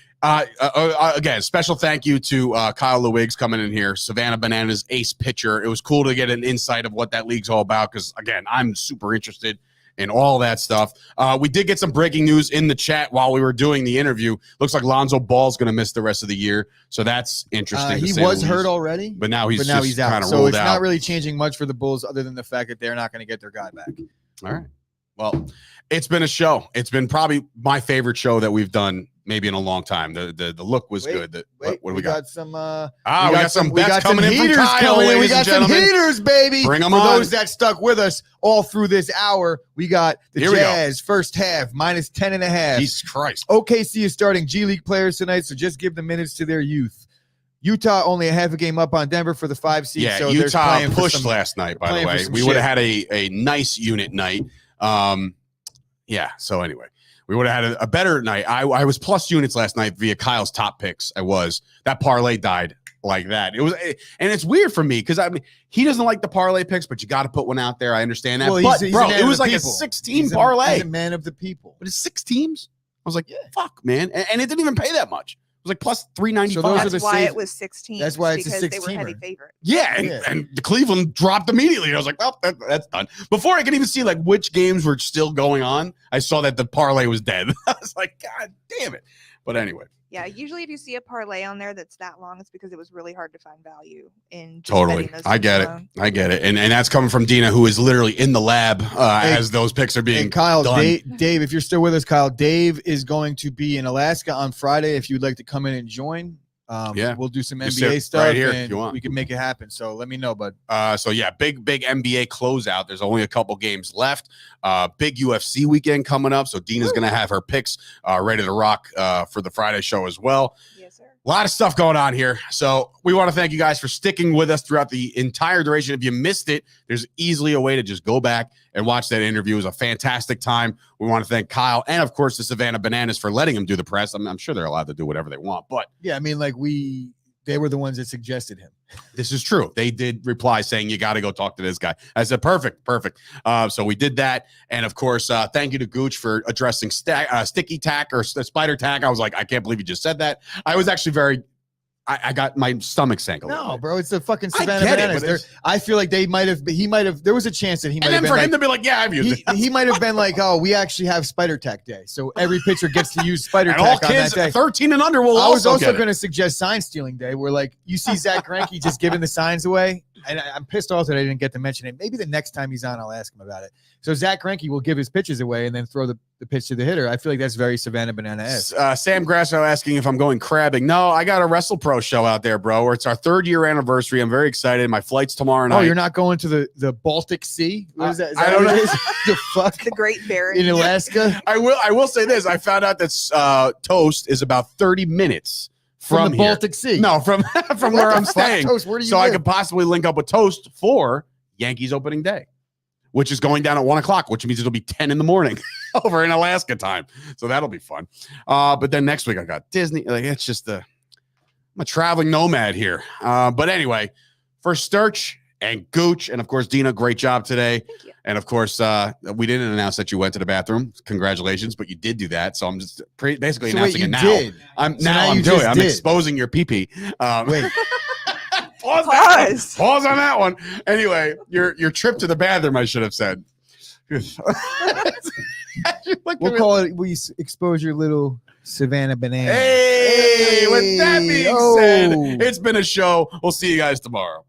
again, special thank you to Kyle Luigs coming in here, Savannah Bananas ace pitcher. It was cool to get an insight of what that league's all about because, again, I'm super interested in all that stuff. We did get some breaking news in the chat while we were doing the interview. Looks like Lonzo Ball's going to miss the rest of the year, so that's interesting. He was hurt already, but now he's out. Kind of so ruled it's out. not really changing much for the Bulls other than the fact that they're not going to get their guy back. All right. Well, it's been a show. It's been probably my favorite show that we've done maybe in a long time. The look was good. What do we got? Got some. We got some bets coming in from Kyle, ladies we got and some gentlemen. heaters, baby. Bring them For on. those that stuck with us all through this hour, we got the Here we Jazz first half minus 10.5. Jesus Christ. OKC is starting G League players tonight, so just give the minutes to their youth. Utah only a half a game up on Denver for the 5 seed. Yeah, so Utah pushed last night, by the way. We would have had a nice unit night. Yeah, so anyway, we would have had a better night. I was plus units last night via Kyle's top picks. That parlay died like that. And it's weird for me because he doesn't like the parlay picks, but you got to put one out there. I understand that. Well, but he's bro, a man it was of the like people. a 16 parlay. He's a man of the people. But it's 6 teams. I was like, fuck, man, and it didn't even pay that much. It was like plus 395. So those are That's the why safe- it was 16. That's why it's a because they were 16er. heavy favorites. Yeah, and the Cleveland dropped immediately. And I was like, well, that's done. Before I could even see like which games were still going on, I saw that the parlay was dead. I was like, God damn it. But anyway. Yeah, usually if you see a parlay on there that's that long, it's because it was really hard to find value in just Totally. betting those I get things it. alone. I get it. And that's coming from Dina, who is literally in the lab as those picks are being And Kyle, done. Dave, if you're still with us, Kyle, Dave is going to be in Alaska on Friday. If you'd like to come in and join, we'll do some Just NBA sit stuff right here if and you want. we can make it happen. So let me know, bud. So yeah, big NBA closeout. There's only a couple games left. Big UFC weekend coming up. So Dina's going to have her picks ready to rock for the Friday show as well. Yes, sir. A lot of stuff going on here. So we want to thank you guys for sticking with us throughout the entire duration. If you missed it, there's easily a way to just go back and watch that interview. It was a fantastic time. We want to thank Kyle and, of course, the Savannah Bananas for letting him do the press. I'm sure they're allowed to do whatever they want, but Yeah, I mean, they were the ones that suggested him. this is true. They did reply saying, you got to go talk to this guy. I said, perfect. So we did that. And, of course, thank you to Gooch for addressing sticky tack or spider tack. I was like, I can't believe you just said that. I was actually I got my stomach sank a little No, bit. bro, it's the fucking I Savannah get it, Bananas. but it's- I feel like he might have, there was a chance that he might And have then been for him like, to be like, yeah, I've used it. he might have been like, oh, we actually have Spider Tack Day. So every pitcher gets to use Spider And all Tack on that kids day. 13 and under will I was also get it. going to suggest sign stealing day where like you see Zach Greinke just giving the signs away. And I'm pissed off that I didn't get to mention it. Maybe the next time he's on, I'll ask him about it. So Zach Greinke will give his pitches away and then throw the pitch to the hitter. I feel like that's very Savannah Banana-esque. Sam Grasso asking if I'm going crabbing. No, I got a Wrestle Pro show out there, bro. Where it's our 3rd year anniversary. I'm very excited. My flight's tomorrow night. Oh, you're not going to the Baltic Sea? What is that? Is I that don't what know. it is? The fuck? The Great Barrier. In Alaska? I will say this. I found out that Toast is about 30 minutes from the here. Baltic Sea? No, from What where the I'm fuck, staying. Toast, where do you So I live? could possibly link up with Toast for Yankees opening day, which is going down at 1:00, which means it'll be 10 in the morning. over in Alaska time. So that'll be fun. But then next week I got Disney. Like it's just I'm a traveling nomad here. But anyway, for Sturch and Gooch, and of course, Dina, great job today. Thank you. And of course, we didn't announce that you went to the bathroom. Congratulations, but you did do that. So I'm just basically announcing it now. Did. I'm now you doing it. just I'm did. exposing your pee-pee. Wait. Pause. Pause on that one. Anyway, your trip to the bathroom, I should have said. We'll call it. We expose your little Savannah Bananas. Hey, with that being Oh. said, it's been a show. We'll see you guys tomorrow.